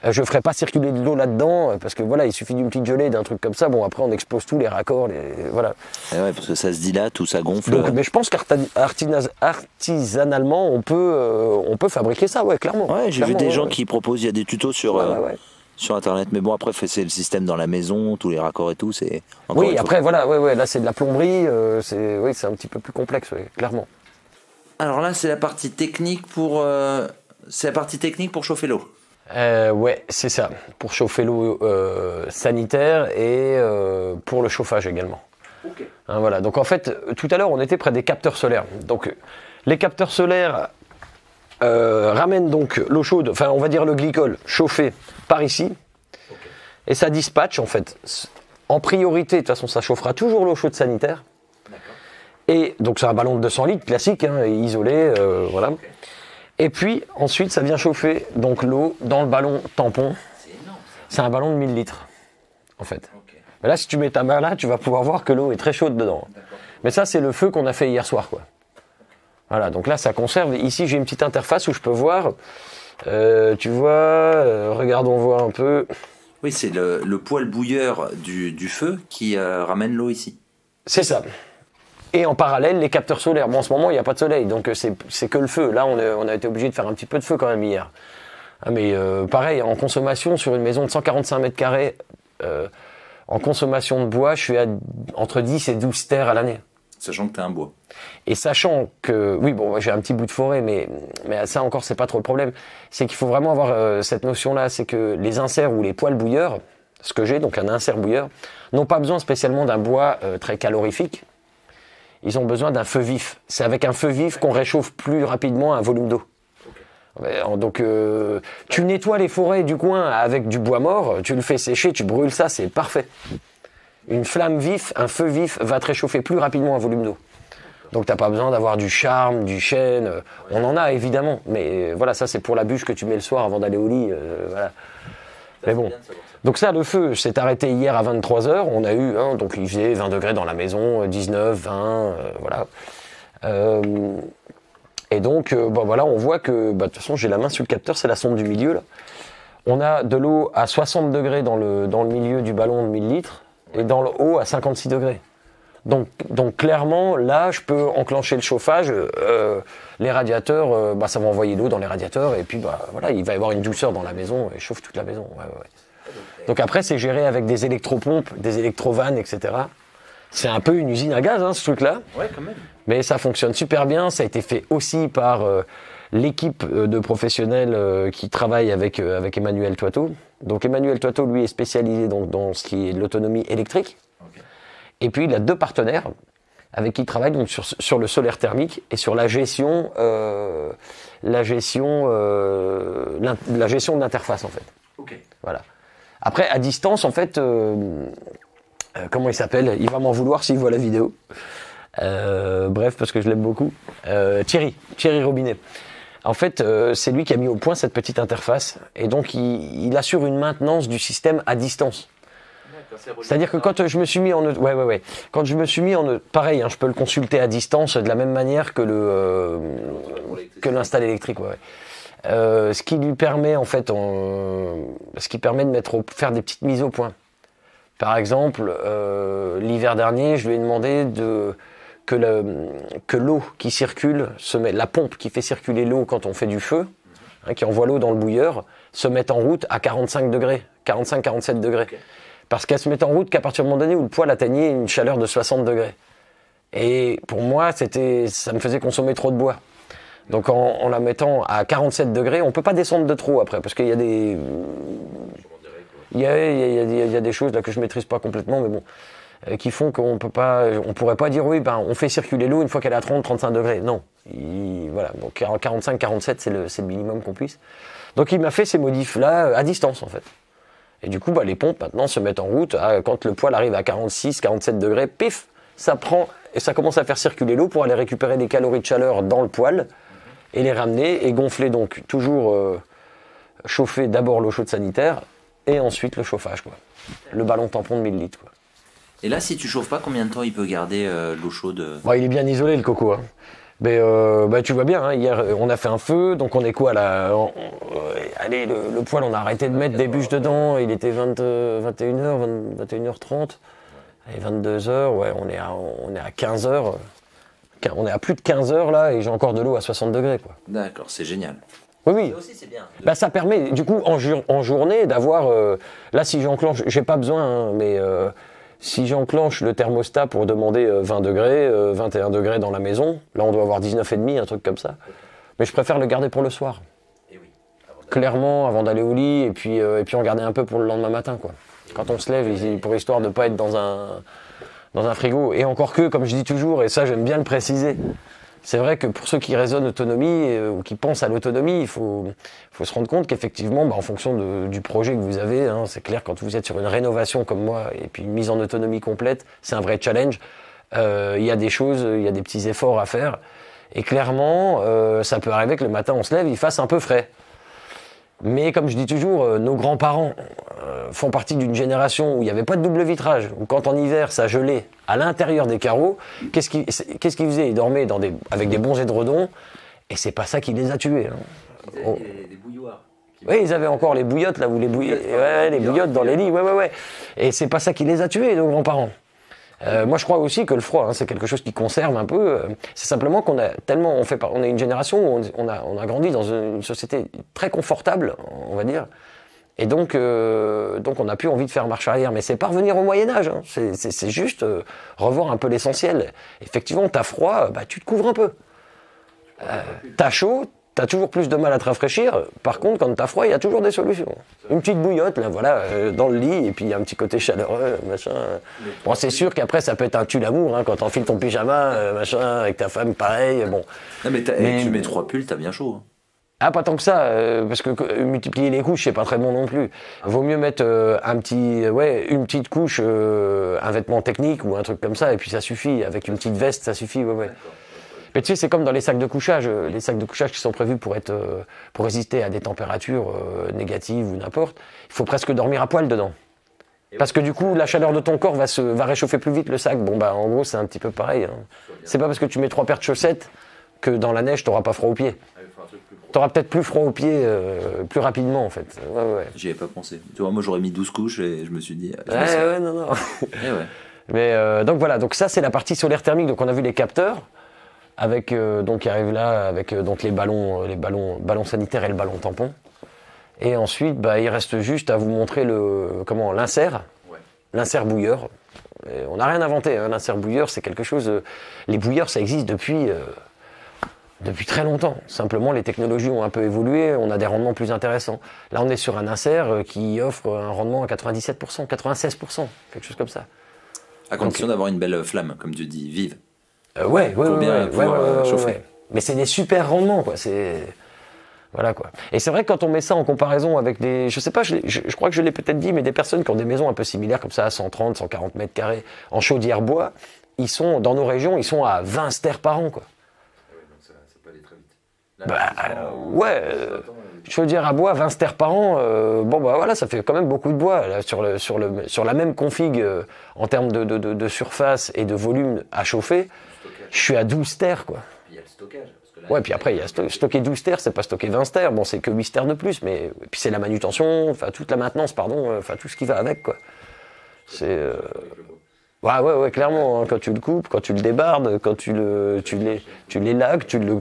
Je ne ferai pas circuler de l'eau là-dedans, parce que voilà, il suffit d'une petite gelée, d'un truc comme ça. Bon, après, on expose tous les raccords, voilà. Et ouais, parce que ça se dilate ou ça gonfle. Donc, mais je pense qu'artisanalement, on peut fabriquer ça, ouais, clairement. Ouais, j'ai vu des gens qui proposent, il y a des tutos sur Internet, mais bon, après, c'est le système dans la maison, tous les raccords et tout, c'est... Oui, après, voilà, là, c'est de la plomberie, c'est un petit peu plus complexe, clairement. Alors là, c'est la partie technique pour chauffer l'eau. Ouais, c'est ça. Pour chauffer l'eau sanitaire et pour le chauffage également. Okay. Hein, voilà. Donc en fait, tout à l'heure, on était près des capteurs solaires. Donc les capteurs solaires ramènent donc l'eau chaude, enfin on va dire le glycol, chauffé par ici. Okay. Et ça dispatche en fait. En priorité, de toute façon, ça chauffera toujours l'eau chaude sanitaire. Et donc c'est un ballon de 200 litres classique, hein, isolé, voilà. Okay. Et puis ensuite ça vient chauffer donc l'eau dans le ballon tampon. C'est énorme. C'est un ballon de 1000 litres en fait. Okay. Mais là si tu mets ta main là, tu vas pouvoir voir que l'eau est très chaude dedans. Mais ça c'est le feu qu'on a fait hier soir, quoi. Voilà, donc là ça conserve. Ici j'ai une petite interface où je peux voir. Tu vois, regardons voir un peu. Oui, c'est le poêle bouilleur du feu qui ramène l'eau ici. C'est ça. Et en parallèle, les capteurs solaires. Bon, en ce moment, il n'y a pas de soleil, donc c'est que le feu. Là, on a été obligé de faire un petit peu de feu quand même hier. Mais pareil, en consommation, sur une maison de 145 mètres carrés, en consommation de bois, je suis à entre 10 et 12 terres à l'année. Sachant que tu as un bois. Et sachant que, oui, bon, j'ai un petit bout de forêt, mais ça encore, c'est pas trop le problème. C'est qu'il faut vraiment avoir cette notion-là, c'est que les inserts ou les poêles bouilleurs, ce que j'ai, donc un insert bouilleur, n'ont pas besoin spécialement d'un bois très calorifique. Ils ont besoin d'un feu vif. C'est avec un feu vif qu'on réchauffe plus rapidement un volume d'eau. Okay. Donc, tu nettoies les forêts du coin avec du bois mort, tu le fais sécher, tu brûles ça, c'est parfait. Une flamme vif, un feu vif va te réchauffer plus rapidement un volume d'eau. Donc, tu n'as pas besoin d'avoir du charme, du chêne. On en a évidemment, mais voilà, ça c'est pour la bûche que tu mets le soir avant d'aller au lit. Voilà. Mais bon. Donc ça, le feu s'est arrêté hier à 23h. On a eu, donc il faisait 20 degrés dans la maison, 19, 20, voilà. Et donc, voilà, on voit que, de toute façon, j'ai la main sur le capteur, c'est la sonde du milieu, là. On a de l'eau à 60 degrés dans le milieu du ballon de 1000 litres et dans le haut à 56 degrés. Donc clairement, là, je peux enclencher le chauffage. Les radiateurs, ça va envoyer l'eau dans les radiateurs et puis, voilà, il va y avoir une douceur dans la maison et chauffe toute la maison. Ouais. Donc après, c'est géré avec des électropompes, des électrovannes, etc. C'est un peu une usine à gaz, ce truc-là. Ouais, quand même. Mais ça fonctionne super bien. Ça a été fait aussi par l'équipe de professionnels qui travaillent avec Emmanuel Toiteau. Donc Emmanuel Toiteau, lui, est spécialisé dans ce qui est l'autonomie électrique. Okay. Et puis, il a 2 partenaires avec qui il travaille donc, sur le solaire thermique et sur la gestion de l'interface, en fait. Okay. Voilà. Après, à distance, en fait, comment il s'appelle ? Il va m'en vouloir s'il voit la vidéo. Bref, parce que je l'aime beaucoup. Thierry Robinet. En fait, c'est lui qui a mis au point cette petite interface. Et donc, il assure une maintenance du système à distance. C'est-à-dire que quand je me suis mis en... Quand je me suis mis en... Pareil, hein, je peux le consulter à distance de la même manière que l'install électrique. Ce qui lui permet, en fait, ce qui permet de faire des petites mises au point. Par exemple, l'hiver dernier, je lui ai demandé que l'eau qui circule, la pompe qui fait circuler l'eau quand on fait du feu, hein, qui envoie l'eau dans le bouilleur, se mette en route à 45 degrés, 45-47 degrés. Okay. Parce qu'elle se met en route qu'à partir du moment donné où le poêle atteignait une chaleur de 60 degrés. Et pour moi, ça me faisait consommer trop de bois. Donc en la mettant à 47 degrés, on ne peut pas descendre de trop après, parce qu'il y a des... Il y a des choses là que je ne maîtrise pas complètement, mais bon, qui font qu'on pourrait pas dire oui, on fait circuler l'eau une fois qu'elle est à 30-35 degrés. Non. Voilà, donc 45-47, c'est le minimum qu'on puisse. Donc il m'a fait ces modifs-là à distance, en fait. Et du coup, les pompes maintenant se mettent en route. Quand le poêle arrive à 46-47 degrés, pif, ça prend et ça commence à faire circuler l'eau pour aller récupérer des calories de chaleur dans le poêle et les ramener et gonfler, donc toujours chauffer d'abord l'eau chaude sanitaire et ensuite le chauffage, quoi. Le ballon tampon de 1000 litres, quoi. Et là, si tu chauffes pas, combien de temps il peut garder l'eau chaude? Il est bien isolé, le coco, hein. Mais tu vois bien, hein, hier on a fait un feu, donc on est quoi là allez, le poêle, on a arrêté de mettre des bûches dedans, il était 21h, 21h30, allez, 22h, ouais, on est à 15h, on est à plus de 15h là, et j'ai encore de l'eau à 60 degrés, quoi. D'accord, c'est génial. Oui. Ça aussi, c'est bien. Ça permet, du coup, en journée, d'avoir, là si j'enclenche, j'ai pas besoin, hein, mais... si j'enclenche le thermostat pour demander 20 degrés, 21 degrés dans la maison, là on doit avoir 19,5, un truc comme ça. Mais je préfère le garder pour le soir. Clairement, avant d'aller au lit, et puis en garder un peu pour le lendemain matin, quoi. Quand on se lève, pour histoire de ne pas être dans un frigo. Et encore que, comme je dis toujours, et ça j'aime bien le préciser, c'est vrai que pour ceux qui raisonnent autonomie ou qui pensent à l'autonomie, il faut se rendre compte qu'effectivement, en fonction du projet que vous avez, hein, c'est clair, quand vous êtes sur une rénovation comme moi et puis une mise en autonomie complète, c'est un vrai challenge. Il y a des choses, il y a des petits efforts à faire. Et clairement, ça peut arriver que le matin, on se lève, il fasse un peu frais. Mais comme je dis toujours, nos grands-parents font partie d'une génération où il n'y avait pas de double vitrage, où quand en hiver ça gelait à l'intérieur des carreaux, qu'est-ce qu'ils faisaient? Ils dormaient avec des bons édredons, et c'est pas ça qui les a tués. Hein. Ils avaient des bouilloires. Oui, ils avaient encore les bouillottes, là, où les bouillottes dans les lits, ouais. Et c'est pas ça qui les a tués, nos grands-parents. Moi, je crois aussi que le froid, hein, c'est quelque chose qui conserve un peu. C'est simplement qu'on a tellement, on est une génération où on a grandi dans une société très confortable, on va dire. Et donc on n'a plus envie de faire marche arrière. Mais c'est pas revenir au Moyen-Âge, hein. C'est juste revoir un peu l'essentiel. Effectivement, t'as froid, tu te couvres un peu. T'as chaud, t'as toujours plus de mal à te rafraîchir. Par contre, quand t'as froid, il y a toujours des solutions. Une petite bouillotte, là, voilà, dans le lit, et puis il y a un petit côté chaleureux, machin. Bon, c'est sûr qu'après, ça peut être un tue l'amour, hein, quand t'enfiles ton pyjama, machin, avec ta femme, pareil, bon. Non, mais tu mets 3 pulls, t'as bien chaud, hein. Ah, pas tant que ça, parce que multiplier les couches, c'est pas très bon non plus. Vaut mieux mettre une petite couche, un vêtement technique ou un truc comme ça, et puis ça suffit. Avec une petite veste, ça suffit, ouais. Mais tu sais, c'est comme dans les sacs de couchage. Les sacs de couchage qui sont prévus pour résister à des températures négatives ou n'importe. Il faut presque dormir à poil dedans. Parce que du coup, la chaleur de ton corps va réchauffer plus vite le sac. Bon, en gros, c'est un petit peu pareil, hein. C'est pas parce que tu mets 3 paires de chaussettes que dans la neige, t'auras pas froid aux pieds. T'auras peut-être plus froid aux pieds plus rapidement, en fait. Ouais. J'y avais pas pensé. Tu vois, moi, j'aurais mis 12 couches et je me suis dit... non. Mais donc voilà, donc ça, c'est la partie solaire thermique. Donc on a vu les capteurs. Avec qui arrive là avec donc les ballons sanitaires et le ballon tampon. Et ensuite, il reste juste à vous montrer l'insert, l'insert bouilleur. Et on n'a rien inventé, hein. L'insert bouilleur, c'est quelque chose. Les bouilleurs, ça existe depuis très longtemps. Simplement, les technologies ont un peu évolué, on a des rendements plus intéressants. Là, on est sur un insert qui offre un rendement à 97%, 96%, quelque chose comme ça. À condition d'avoir une belle flamme, comme tu dis, vive. Chauffer. Mais c'est des super rendements, quoi. Voilà quoi. Et c'est vrai que quand on met ça en comparaison avec des, je sais pas, je crois que je l'ai peut-être dit, mais des personnes qui ont des maisons un peu similaires comme ça, à 130, 140 mètres carrés, en chaudière bois, ils sont, dans nos régions, ils sont à 20 stères par an quoi. Donc ça peut aller très vite. Ouais, chaudière à bois, 20 stères par an, bon bah voilà, ça fait quand même beaucoup de bois. Là, sur la même config, en termes de surface et de volume à chauffer, je suis à 12 stères quoi. Il y a le stockage. Ouais, puis après, il y a stocker 12 stères, c'est pas stocker 20 stères, bon, c'est que 8 stères de plus, mais puis c'est la manutention, enfin, toute la maintenance, pardon, enfin, tout ce qui va avec, quoi. C'est. Ouais, clairement, hein, quand tu le coupes, quand tu le débardes, quand tu l'élagues, tu le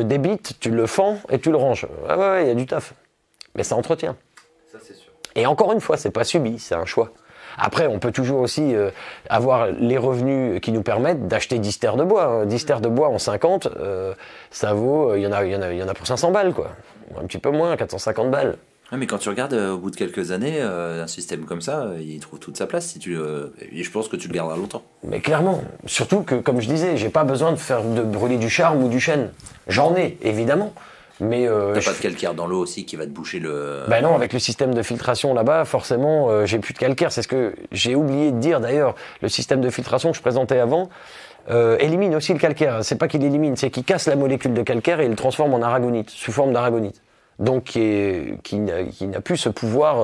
débites, tu le fends et tu le ranges. Ouais, il y a du taf. Mais ça entretient. Ça, c'est sûr. Et encore une fois, c'est pas subi, c'est un choix. Après, on peut toujours aussi avoir les revenus qui nous permettent d'acheter 10 stères de bois. Hein. 10 stères de bois en 50, ça vaut, il y en a pour 500 balles, quoi. Un petit peu moins, 450 balles. Ouais, mais quand tu regardes au bout de quelques années, un système comme ça, il trouve toute sa place. Et je pense que tu le garderas longtemps. Mais clairement, surtout que, comme je disais, j'ai pas besoin de brûler du charme ou du chêne. J'en ai, évidemment. Mais t'as pas de calcaire dans l'eau aussi qui va te boucher le... Ben non, avec le système de filtration là-bas, forcément, j'ai plus de calcaire. C'est ce que j'ai oublié de dire d'ailleurs. Le système de filtration que je présentais avant élimine aussi le calcaire. C'est pas qu'il élimine, c'est qu'il casse la molécule de calcaire et il le transforme en aragonite, sous forme d'aragonite. Donc qui n'a plus ce pouvoir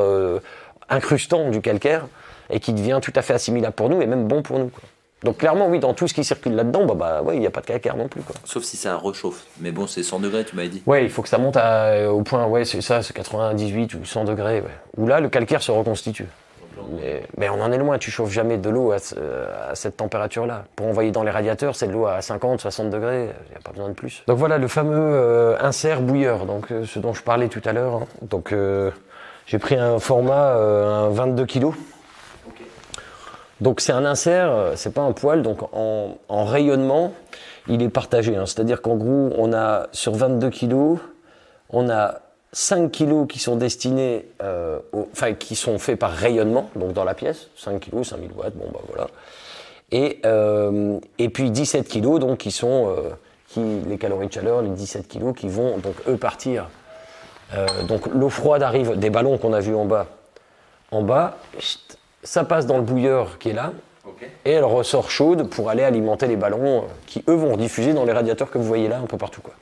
incrustant du calcaire et qui devient tout à fait assimilable pour nous et même bon pour nous, quoi. Donc clairement, oui, dans tout ce qui circule là-dedans, ouais, il n'y a pas de calcaire non plus, quoi. Sauf si ça réchauffe. Mais bon, c'est 100 degrés, tu m'avais dit. Ouais, il faut que ça monte au point, ouais, c'est ça, c'est 98 ou 100 degrés, ouais. Où là, le calcaire se reconstitue. Mais on en est loin, tu chauffes jamais de l'eau à cette température-là. Pour envoyer dans les radiateurs, c'est de l'eau à 50, 60 degrés, il n'y a pas besoin de plus. Donc voilà, le fameux insert bouilleur, donc ce dont je parlais tout à l'heure. Hein. Donc j'ai pris un format, un 22 kg. Donc c'est un insert, c'est pas un poêle, donc en rayonnement, il est partagé. Hein. C'est-à-dire qu'en gros, on a sur 22 kg, on a 5 kg qui sont destinés, qui sont faits par rayonnement, donc dans la pièce, 5 kg, 5000 watts, bon bah voilà. Et puis 17 kg, donc qui sont les calories de chaleur, les 17 kg qui vont donc eux partir. Donc l'eau froide arrive des ballons qu'on a vus en bas. En bas, ça passe dans le bouilleur qui est là, et elle ressort chaude pour aller alimenter les ballons qui, eux, vont diffuser dans les radiateurs que vous voyez là, un peu partout, quoi.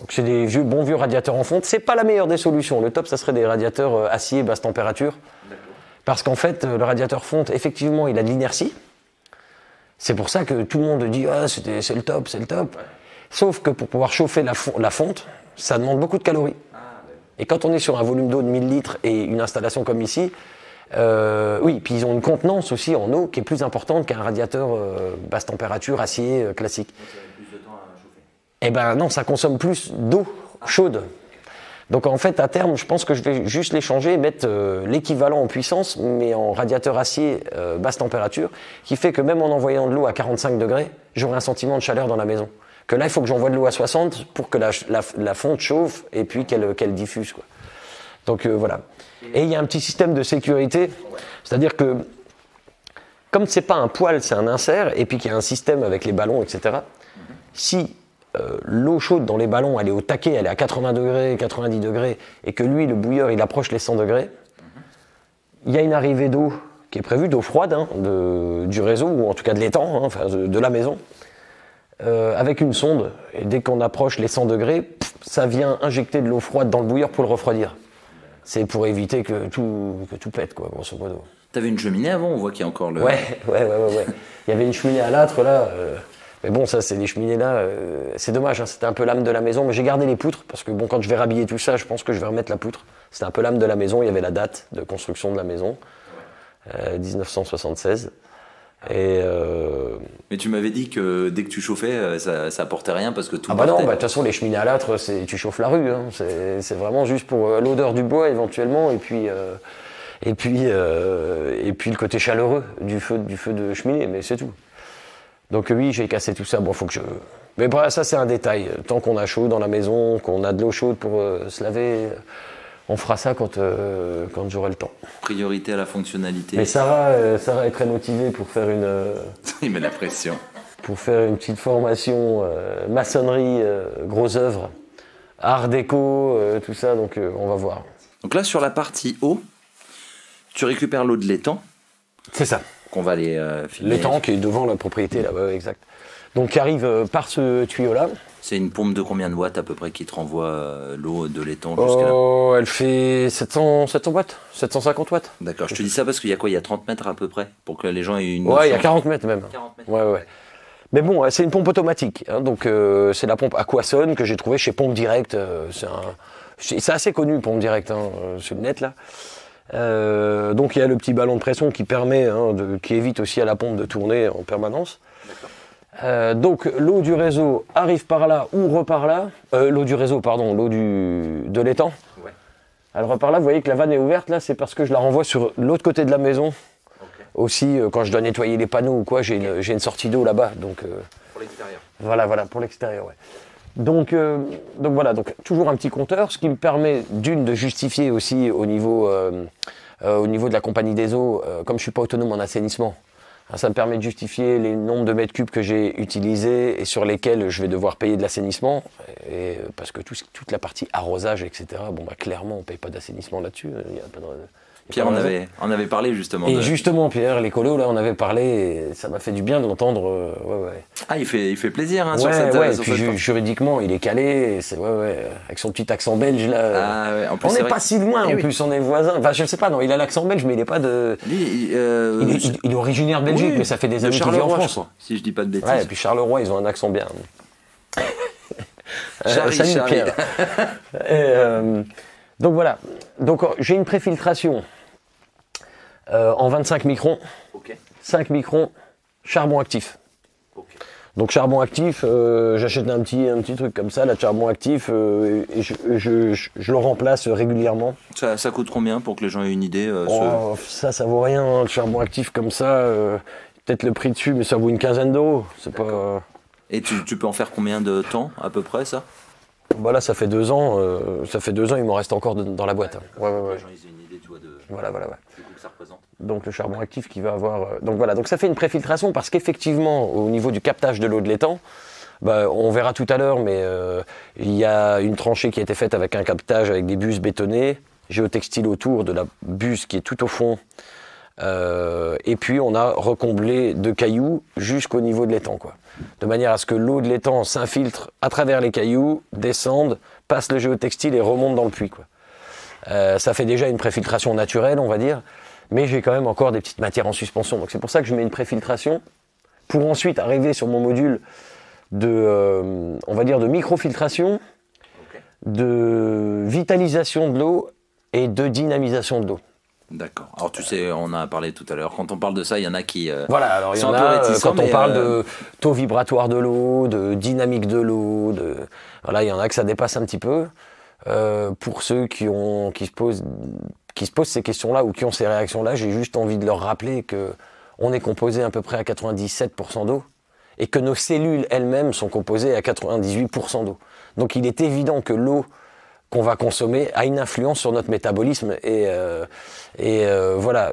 Donc c'est des bons vieux radiateurs en fonte. C'est pas la meilleure des solutions. Le top, ça serait des radiateurs acier basse température. Parce qu'en fait, le radiateur fonte, effectivement, il a de l'inertie. C'est pour ça que tout le monde dit « Ah, c'est le top, c'est le top ». Sauf que pour pouvoir chauffer la fonte, ça demande beaucoup de calories. Et quand on est sur un volume d'eau de 1000 litres et une installation comme ici, oui, puis ils ont une contenance aussi en eau qui est plus importante qu'un radiateur basse température acier classique. Donc ça met plus de temps à chauffer. Eh ben non, ça consomme plus d'eau chaude. Donc en fait, à terme, je pense que je vais juste les changer et mettre l'équivalent en puissance, mais en radiateur acier basse température, qui fait que même en envoyant de l'eau à 45 degrés, j'aurai un sentiment de chaleur dans la maison. Que là, il faut que j'envoie de l'eau à 60 pour que la fonte chauffe et puis qu'elle diffuse, quoi. Donc voilà. Et il y a un petit système de sécurité, c'est-à-dire que comme c'est pas un poêle, c'est un insert, et puis qu'il y a un système avec les ballons, etc. Si l'eau chaude dans les ballons, elle est au taquet, elle est à 80 degrés, 90 degrés, et que lui, le bouilleur, il approche les 100 degrés, il y a une arrivée d'eau qui est prévue, d'eau froide, hein, du réseau, ou en tout cas de l'étang, hein, enfin de la maison, avec une sonde, et dès qu'on approche les 100 degrés, ça vient injecter de l'eau froide dans le bouilleur pour le refroidir. C'est pour éviter que tout pète, quoi, grosso modo. T'avais une cheminée avant, on voit qu'il y a encore le... Ouais. Il y avait une cheminée à l'âtre, là. Mais bon, ça, c'est des cheminées là. C'est dommage, hein, c'était un peu l'âme de la maison. Mais j'ai gardé les poutres, parce que bon, quand je vais rhabiller tout ça, je pense que je vais remettre la poutre. C'était un peu l'âme de la maison, il y avait la date de construction de la maison, 1976. Mais tu m'avais dit que dès que tu chauffais, ça apportait rien parce que tout. Ah bah non, de toute façon les cheminées à l'âtre, tu chauffes la rue, hein. C'est vraiment juste pour l'odeur du bois éventuellement et puis le côté chaleureux du feu de cheminée, mais c'est tout. Donc oui, j'ai cassé tout ça. Bon, faut que je. Mais bref, ça c'est un détail. Tant qu'on a chaud dans la maison, qu'on a de l'eau chaude pour se laver. On fera ça quand j'aurai le temps. Priorité à la fonctionnalité. Mais Sarah est très motivée pour faire une... Il met la pression. pour faire une petite formation maçonnerie, gros œuvre, art déco, tout ça, donc on va voir. Donc là, sur la partie eau, tu récupères l'eau de l'étang. C'est ça. Qu'on va aller filmer. L'étang qui est devant la propriété, là, ouais, exact. Donc qui arrive par ce tuyau-là. C'est une pompe de combien de watts à peu près qui te renvoie l'eau de l'étang jusqu'à là? Elle fait 700 watts, 750 watts. D'accord, je te dis ça parce qu'il y a quoi? Il y a 30 mètres à peu près pour que les gens aient une notion. Ouais, il y a 40 mètres même. 40 mètres. Ouais. Mais bon, c'est une pompe automatique. Hein, donc c'est la pompe Aquason que j'ai trouvée chez Pompe Direct. C'est assez connu, Pompe Direct, hein, sur le net là. Donc il y a le petit ballon de pression qui permet, qui évite aussi à la pompe de tourner en permanence. Donc l'eau du réseau arrive par là ou repart là. L'eau du réseau, pardon, l'eau de l'étang. Ouais. Elle repart là, vous voyez que la vanne est ouverte là, c'est parce que je la renvoie sur l'autre côté de la maison. Okay. Aussi, quand je dois nettoyer les panneaux ou quoi, j'ai une sortie d'eau là-bas. Donc, pour l'extérieur. Voilà, pour l'extérieur, ouais. Donc voilà, donc toujours un petit compteur, ce qui me permet de justifier aussi au niveau de la compagnie des eaux, comme je suis pas autonome en assainissement, ça me permet de justifier les nombres de mètres cubes que j'ai utilisés et sur lesquels je vais devoir payer de l'assainissement, et parce que toute la partie arrosage, etc. Bon bah clairement on paye pas d'assainissement là-dessus. Il y a pas de, Pierre, on avait parlé justement. Et justement, Pierre, l'écolo, là, on avait parlé, et ça m'a fait du bien de l'entendre. Ouais. Ah, il fait plaisir hein, sur cette. Ouais, sur et puis juridiquement, il est calé, avec son petit accent belge là. Ah, ouais. En plus, on n'est pas si loin, en plus, on est voisins. Enfin, je ne sais pas, non, il a l'accent belge, mais il n'est pas de. Lui, il est originaire de Belgique, mais ça fait des années qu'il vit en France. Si je dis pas de bêtises. Ouais, et puis Charleroi, ils ont un accent bien. Charlie. Pierre. Donc voilà. Donc j'ai une préfiltration. En 25 microns, okay. 5 microns, charbon actif. Okay. Donc charbon actif, j'achète un petit truc comme ça, là, de charbon actif, et je le remplace régulièrement. Ça coûte combien pour que les gens aient une idée Ça vaut rien, hein, le charbon actif comme ça, peut-être le prix dessus, mais ça vaut une quinzaine d'euros. C'est pas. Et tu peux en faire combien de temps à peu près ça? Bah là ça fait 2 ans, il m'en reste encore dans la boîte. Ouais. Les gens ils aient une idée, tu vois, de. Voilà. Du coup que ça représente. Donc le charbon actif qui va avoir. Donc voilà, donc ça fait une préfiltration parce qu'effectivement, au niveau du captage de l'eau de l'étang, on verra tout à l'heure, mais il y a une tranchée qui a été faite avec un captage avec des buses bétonnées, géotextile autour de la buse qui est tout au fond. Et puis on a recomblé de cailloux jusqu'au niveau de l'étang, quoi. De manière à ce que l'eau de l'étang s'infiltre à travers les cailloux, descende, passe le géotextile et remonte dans le puits, quoi. Ça fait déjà une préfiltration naturelle, on va dire, mais j'ai quand même encore des petites matières en suspension. Donc c'est pour ça que je mets une préfiltration pour ensuite arriver sur mon module de, on va dire, de microfiltration, okay. De vitalisation de l'eau et de dynamisation de l'eau. D'accord. Alors tu sais, on a parlé tout à l'heure, quand on parle de ça, il y en a qui voilà, alors il y en a quand on parle de taux vibratoire de l'eau, de dynamique de l'eau, voilà, il y en a que ça dépasse un petit peu. Pour ceux qui se posent ces questions-là ou qui ont ces réactions-là, j'ai juste envie de leur rappeler que on est composé à peu près à 97% d'eau et que nos cellules elles-mêmes sont composées à 98% d'eau. Donc il est évident que l'eau qu'on va consommer a une influence sur notre métabolisme et voilà,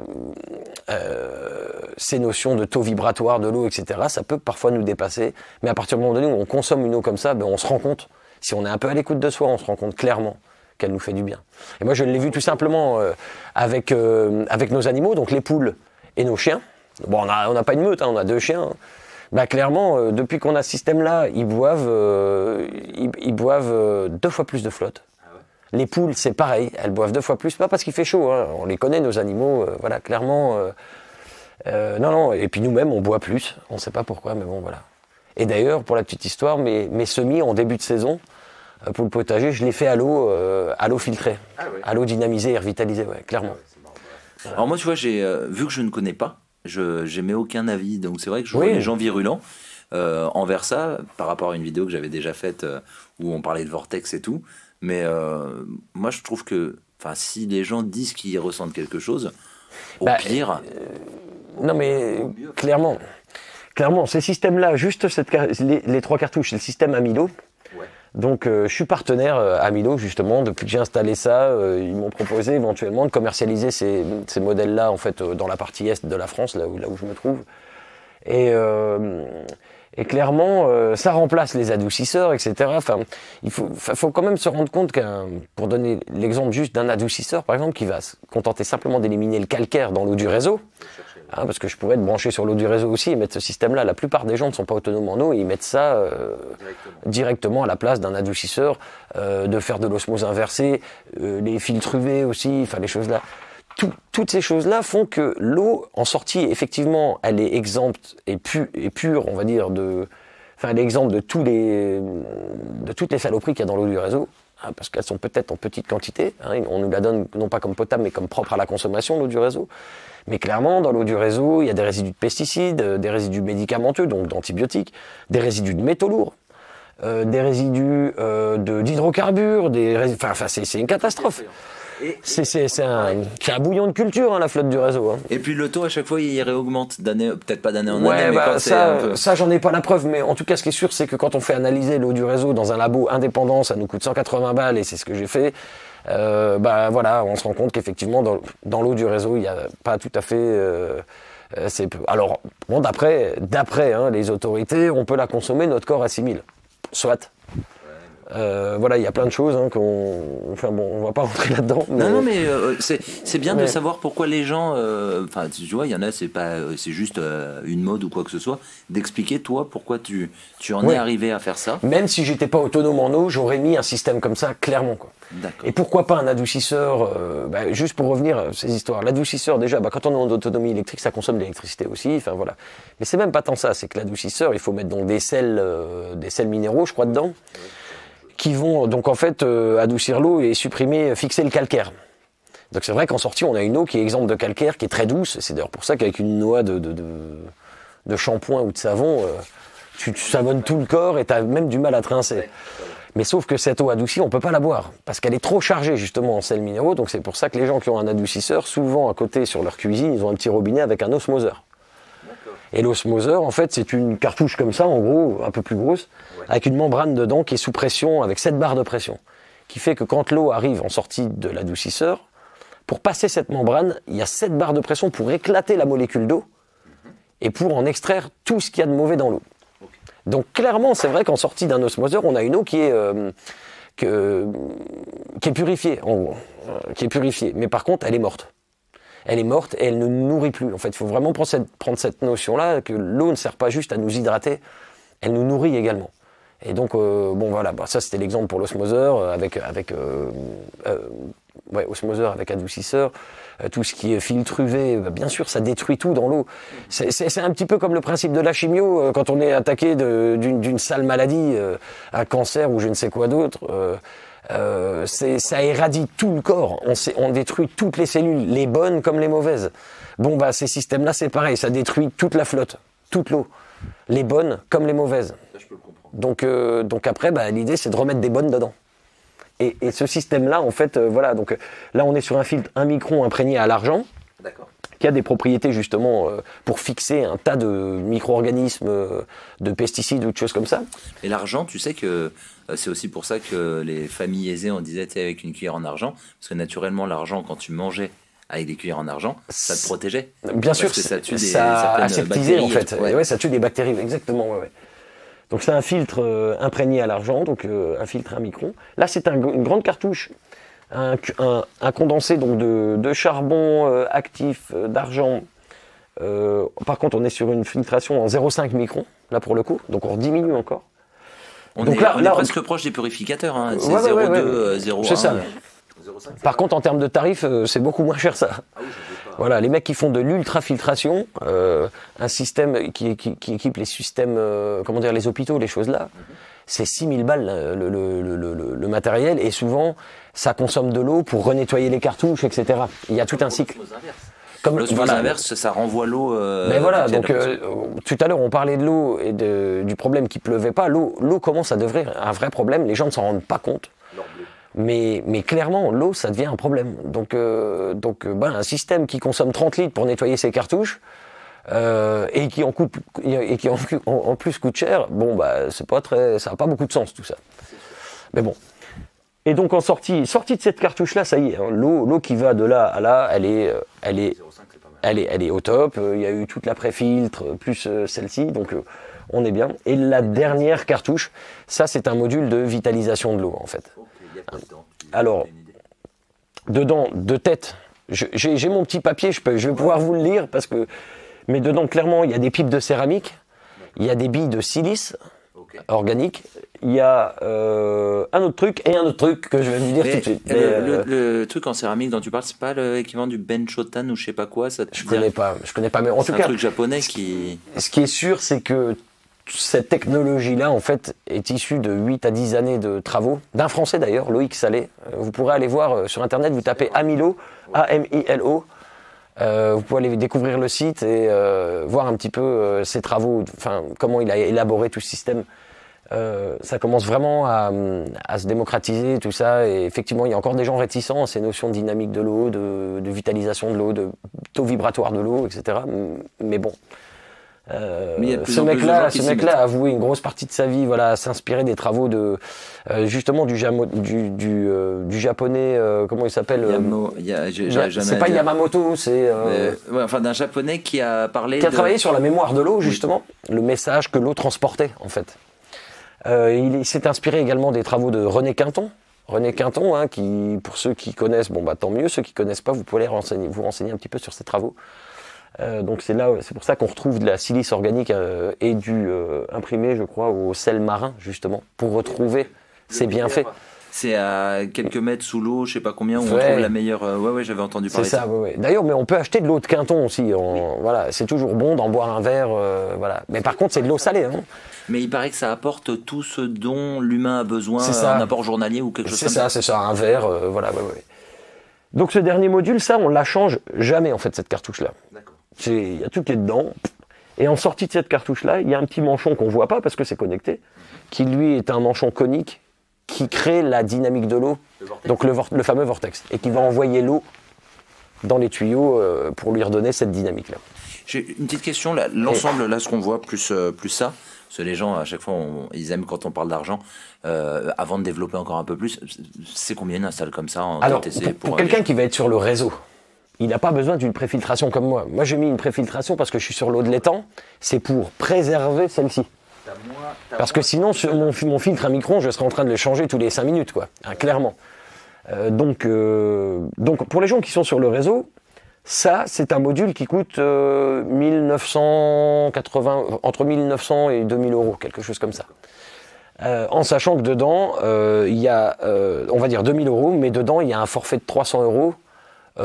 ces notions de taux vibratoire de l'eau, etc., ça peut parfois nous dépasser, mais à partir du moment donné où on consomme une eau comme ça, on se rend compte, si on est un peu à l'écoute de soi, on se rend compte clairement qu'elle nous fait du bien. Et moi je l'ai vu tout simplement avec nos animaux, donc les poules et nos chiens. Bon, on n'a pas une meute, hein, on a 2 chiens. Clairement, depuis qu'on a ce système-là, ils boivent 2 fois plus de flotte. Les poules, c'est pareil, elles boivent 2 fois plus, pas parce qu'il fait chaud, hein. On les connaît, nos animaux, voilà, clairement. Non, et puis nous-mêmes, on boit plus, on ne sait pas pourquoi, mais bon, voilà. Et d'ailleurs, pour la petite histoire, mes semis en début de saison, pour le potager, je les fais à l'eau filtrée, à l'eau dynamisée et revitalisée, ouais, clairement. Voilà. Alors moi, tu vois, vu que je ne connais pas, je n'émets aucun avis, donc c'est vrai que je vois les gens virulents envers ça, par rapport à une vidéo que j'avais déjà faite où on parlait de vortex et tout. Mais moi, je trouve que si les gens disent qu'ils ressentent quelque chose, au pire... non, mais clairement, ces systèmes-là, juste les 3 cartouches, c'est le système Amilo. Ouais. Donc, je suis partenaire Amilo, justement. Depuis que j'ai installé ça, ils m'ont proposé éventuellement de commercialiser ces modèles-là, en fait, dans la partie est de la France, là où je me trouve. Et Et clairement, ça remplace les adoucisseurs, etc. Enfin, il faut quand même se rendre compte pour donner l'exemple juste d'un adoucisseur, par exemple, qui va se contenter simplement d'éliminer le calcaire dans l'eau du réseau, hein, parce que je pourrais être branché sur l'eau du réseau aussi et mettre ce système-là. La plupart des gens ne sont pas autonomes en eau et ils mettent ça directement à la place d'un adoucisseur, de faire de l'osmose inversée, les filtres UV aussi, enfin les choses là. Toutes ces choses-là font que l'eau, en sortie, effectivement, elle est exempte et pure, on va dire, elle est exempte de toutes les saloperies qu'il y a dans l'eau du réseau, hein, parce qu'elles sont peut-être en petite quantité. Hein, on nous la donne non pas comme potable, mais comme propre à la consommation, l'eau du réseau. Mais clairement, dans l'eau du réseau, il y a des résidus de pesticides, des résidus médicamenteux, donc d'antibiotiques, des résidus de métaux lourds, des résidus d'hydrocarbures, c'est une catastrophe. C'est un bouillon de culture, hein, la flotte du réseau. Hein. Et puis le taux, à chaque fois, il réaugmente, peut-être pas d'année en année, mais quand ça, j'en ai pas la preuve, mais en tout cas, ce qui est sûr, c'est que quand on fait analyser l'eau du réseau dans un labo indépendant, ça nous coûte 180 balles, et c'est ce que j'ai fait. Voilà, on se rend compte qu'effectivement, dans l'eau du réseau, il n'y a pas tout à fait... Alors, bon, d'après hein, les autorités, on peut la consommer, notre corps assimile. Soit. Voilà, il y a plein de choses hein, on va pas rentrer là-dedans. Mais... Non, mais c'est bien de savoir pourquoi les gens, tu vois, il y en a, c'est juste une mode ou quoi que ce soit, d'expliquer toi pourquoi tu en es arrivé à faire ça. Même si j'étais pas autonome en eau, j'aurais mis un système comme ça clairement, quoi. Et pourquoi pas un adoucisseur, juste pour revenir à ces histoires. L'adoucisseur déjà, quand on est en autonomie électrique, ça consomme de l'électricité aussi. Enfin voilà. Mais c'est même pas tant ça, c'est que l'adoucisseur, il faut mettre donc des sels minéraux, je crois, dedans. Qui vont donc en fait adoucir l'eau et fixer le calcaire. Donc c'est vrai qu'en sortie, on a une eau qui est exempte de calcaire, qui est très douce. C'est d'ailleurs pour ça qu'avec une noix de shampoing ou de savon, tu savonnes tout le corps et tu as même du mal à te rincer. Mais sauf que cette eau adoucie, on peut pas la boire, parce qu'elle est trop chargée justement en sels minéraux. Donc c'est pour ça que les gens qui ont un adoucisseur, souvent à côté sur leur cuisine, ils ont un petit robinet avec un osmoseur. Et l'osmoseur, en fait, c'est une cartouche comme ça, en gros, un peu plus grosse, avec une membrane dedans qui est sous pression, avec 7 barres de pression. Qui fait que quand l'eau arrive en sortie de l'adoucisseur, pour passer cette membrane, il y a 7 barres de pression pour éclater la molécule d'eau et pour en extraire tout ce qu'il y a de mauvais dans l'eau. Donc clairement, c'est vrai qu'en sortie d'un osmoseur, on a une eau qui est purifiée, en gros. Qui est purifiée. Mais par contre, elle est morte. Elle est morte et elle ne nous nourrit plus. En fait, il faut vraiment prendre cette notion-là, que l'eau ne sert pas juste à nous hydrater, elle nous nourrit également. Et donc, ça c'était l'exemple pour l'osmoseur, osmoseur avec adoucisseur, tout ce qui est filtre UV, bien sûr, ça détruit tout dans l'eau. C'est un petit peu comme le principe de la chimio, quand on est attaqué d'une sale maladie, un cancer ou je ne sais quoi d'autre. Ça érradie tout le corps, on détruit toutes les cellules, les bonnes comme les mauvaises. Ces systèmes-là, c'est pareil, ça détruit toute la flotte, toute l'eau, les bonnes comme les mauvaises. Ça, je peux le comprendre. Donc après, l'idée, c'est de remettre des bonnes dedans. Et ce système-là, en fait, donc là, on est sur un filtre 1 micron imprégné à l'argent. D'accord. Qui a des propriétés justement pour fixer un tas de micro-organismes, de pesticides ou de choses comme ça. Et l'argent, tu sais que c'est aussi pour ça que les familles aisées, on disait avec une cuillère en argent, parce que naturellement l'argent, quand tu mangeais avec des cuillères en argent, ça te protégeait. Bien sûr, ça tue ça aseptisait en fait. Ouais. Ça tue des bactéries, exactement. Ouais. Donc c'est un filtre imprégné à l'argent, donc un filtre 1 micron. Là c'est une grande cartouche. Un condensé donc de charbon actif, d'argent. Par contre, on est sur une filtration en 0,5 micron, là pour le coup, donc on diminue encore. On est presque proche des purificateurs, hein. C'est 0,2, 0,1. C'est ça. Par contre, en termes de tarifs, c'est beaucoup moins cher ça. Voilà, les mecs qui font de l'ultrafiltration, un système qui équipe les systèmes, les hôpitaux, les choses là. C'est 6000 balles le matériel et souvent ça consomme de l'eau pour renettoyer les cartouches, etc. Il y a tout un cycle. L'osmose inverse, ça renvoie l'eau. Mais voilà, donc tout à l'heure on parlait de l'eau et du problème qu'il pleuvait pas. L'eau commence à devenir un vrai problème. Les gens ne s'en rendent pas compte. Mais clairement, l'eau, ça devient un problème. Donc un système qui consomme 30 litres pour nettoyer ses cartouches. Et qui en plus coûte cher, ça n'a pas beaucoup de sens tout ça. Mais bon. Et donc en sortie de cette cartouche là, ça y est, hein, l'eau qui va de là à là, elle est au top. Il y a eu toute la pré-filtre plus celle-ci, donc on est bien. Et la dernière cartouche, ça c'est un module de vitalisation de l'eau en fait. Alors, dedans, de tête, j'ai mon petit papier, je vais pouvoir vous le lire, mais dedans clairement il y a des pipes de céramique, il y a des billes de silice organique, il y a un autre truc que je vais vous dire tout de suite. Le truc en céramique dont tu parles, c'est pas l'équivalent du Benchotan ou je sais pas quoi, ça je connais pas, mais en tout cas, c'est un truc japonais qui... Ce qui est sûr, c'est que cette technologie-là, en fait, est issue de 8 à 10 années de travaux, d'un Français d'ailleurs, Loïc Salé. Vous pourrez aller voir sur Internet, vous tapez Amilo, A-M-I-L-O. Vous pouvez aller découvrir le site et voir un petit peu ses travaux, enfin comment il a élaboré tout ce système. Ça commence vraiment à se démocratiser, tout ça. Et effectivement, il y a encore des gens réticents à ces notions de dynamique de l'eau, de vitalisation de l'eau, de taux vibratoire de l'eau, etc. Mais bon. Ce mec-là a avoué une grosse partie de sa vie, voilà, à s'inspirer des travaux de justement du japonais, comment il s'appelle c'est pas Yamamoto, c'est enfin d'un japonais qui a travaillé sur la mémoire de l'eau, justement, le message que l'eau transportait en fait. Il s'est inspiré également des travaux de René Quinton. Hein, qui, pour ceux qui connaissent, bon bah tant mieux. Ceux qui connaissent pas, vous pouvez vous renseigner un petit peu sur ses travaux. Donc c'est pour ça qu'on retrouve de la silice organique et du imprimé, je crois, au sel marin justement, pour retrouver ces bienfaits. C'est à quelques mètres sous l'eau, je sais pas combien, où on trouve la meilleure. Ouais, j'avais entendu parler. C'est ça. Ouais. D'ailleurs, mais on peut acheter de l'eau de Quinton aussi. Voilà, c'est toujours bon d'en boire un verre. Voilà. Mais par contre, c'est de l'eau salée. Hein. Mais il paraît que ça apporte tout ce dont l'humain a besoin, un apport journalier ou quelque chose comme ça. C'est ça, un verre. Voilà. Ouais. Donc ce dernier module, ça, on la change jamais en fait cette cartouche-là. D'accord. Il y a tout qui est dedans. Et en sortie de cette cartouche-là, il y a un petit manchon qu'on voit pas parce que c'est connecté, qui lui est un manchon conique qui crée la dynamique de l'eau, donc le fameux vortex, et qui va envoyer l'eau dans les tuyaux pour lui redonner cette dynamique-là. J'ai une petite question, là, l'ensemble, là, ce qu'on voit, plus ça, parce que les gens, à chaque fois, ils aiment quand on parle d'argent, avant de développer encore un peu plus, c'est combien une installe comme ça en TTC pour quelqu'un qui va être sur le réseau, il n'a pas besoin d'une préfiltration comme moi. Moi, j'ai mis une préfiltration parce que je suis sur l'eau de l'étang, c'est pour préserver celle-ci. Parce que sinon, sur mon filtre à micron, je serais en train de le changer tous les 5 minutes, quoi, hein, clairement. Donc, pour les gens qui sont sur le réseau, ça, c'est un module qui coûte 1980, entre 1900 et 2000 euros, quelque chose comme ça. En sachant que dedans, il y a, on va dire 2000 euros, mais dedans, il y a un forfait de 300 euros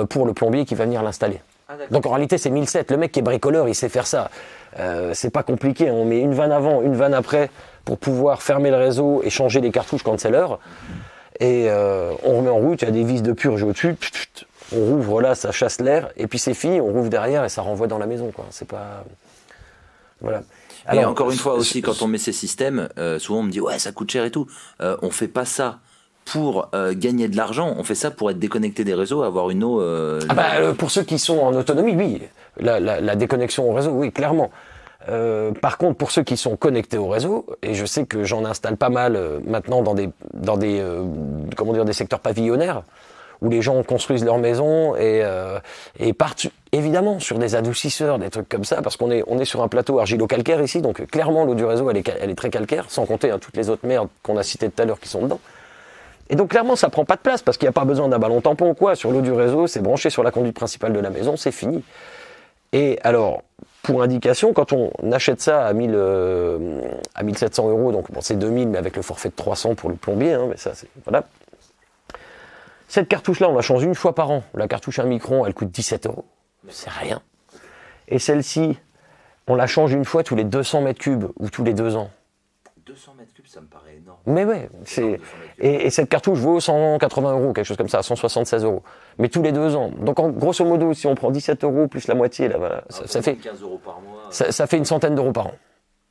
pour le plombier qui va venir l'installer. Donc en réalité, c'est 1007. Le mec qui est bricoleur, il sait faire ça. C'est pas compliqué, on met une vanne avant, une vanne après pour pouvoir fermer le réseau et changer les cartouches quand c'est l'heure. Et on remet en route, il y a des vis de purge au-dessus, on rouvre là, ça chasse l'air, et puis c'est fini, on rouvre derrière et ça renvoie dans la maison, quoi. C'est pas... Voilà. Alors, et encore une fois aussi, quand on met ces systèmes, souvent on me dit ouais, ça coûte cher et tout. On fait pas ça pour gagner de l'argent, on fait ça pour être déconnecté des réseaux, avoir une eau... pour ceux qui sont en autonomie, oui. La déconnexion au réseau, oui, clairement. Par contre, pour ceux qui sont connectés au réseau, et je sais que j'en installe pas mal maintenant dans des secteurs pavillonnaires, où les gens construisent leur maison et partent évidemment sur des adoucisseurs, des trucs comme ça, parce qu'on est sur un plateau argilo-calcaire ici, donc clairement l'eau du réseau elle est très calcaire, sans compter toutes les autres merdes qu'on a citées tout à l'heure qui sont dedans. Et donc clairement ça prend pas de place parce qu'il n'y a pas besoin d'un ballon tampon ou quoi. Sur l'eau du réseau, c'est branché sur la conduite principale de la maison, c'est fini. Et alors, pour indication, quand on achète ça à 1700 euros, donc bon, c'est 2000 mais avec le forfait de 300 pour le plombier, hein, mais ça c'est voilà. Cette cartouche-là, on la change une fois par an. La cartouche à micron, elle coûte 17 euros. C'est rien. Et celle-ci, on la change une fois tous les 200 mètres cubes ou tous les 2 ans. 200 mètres cubes, ça me paraît énorme. Mais ouais, et cette cartouche vaut 180 euros, quelque chose comme ça, 176 euros. Mais tous les 2 ans. Donc grosso modo, si on prend 17 euros plus la moitié, là, voilà, ça fait 15 euros par mois. Ça fait une centaine d'euros par an.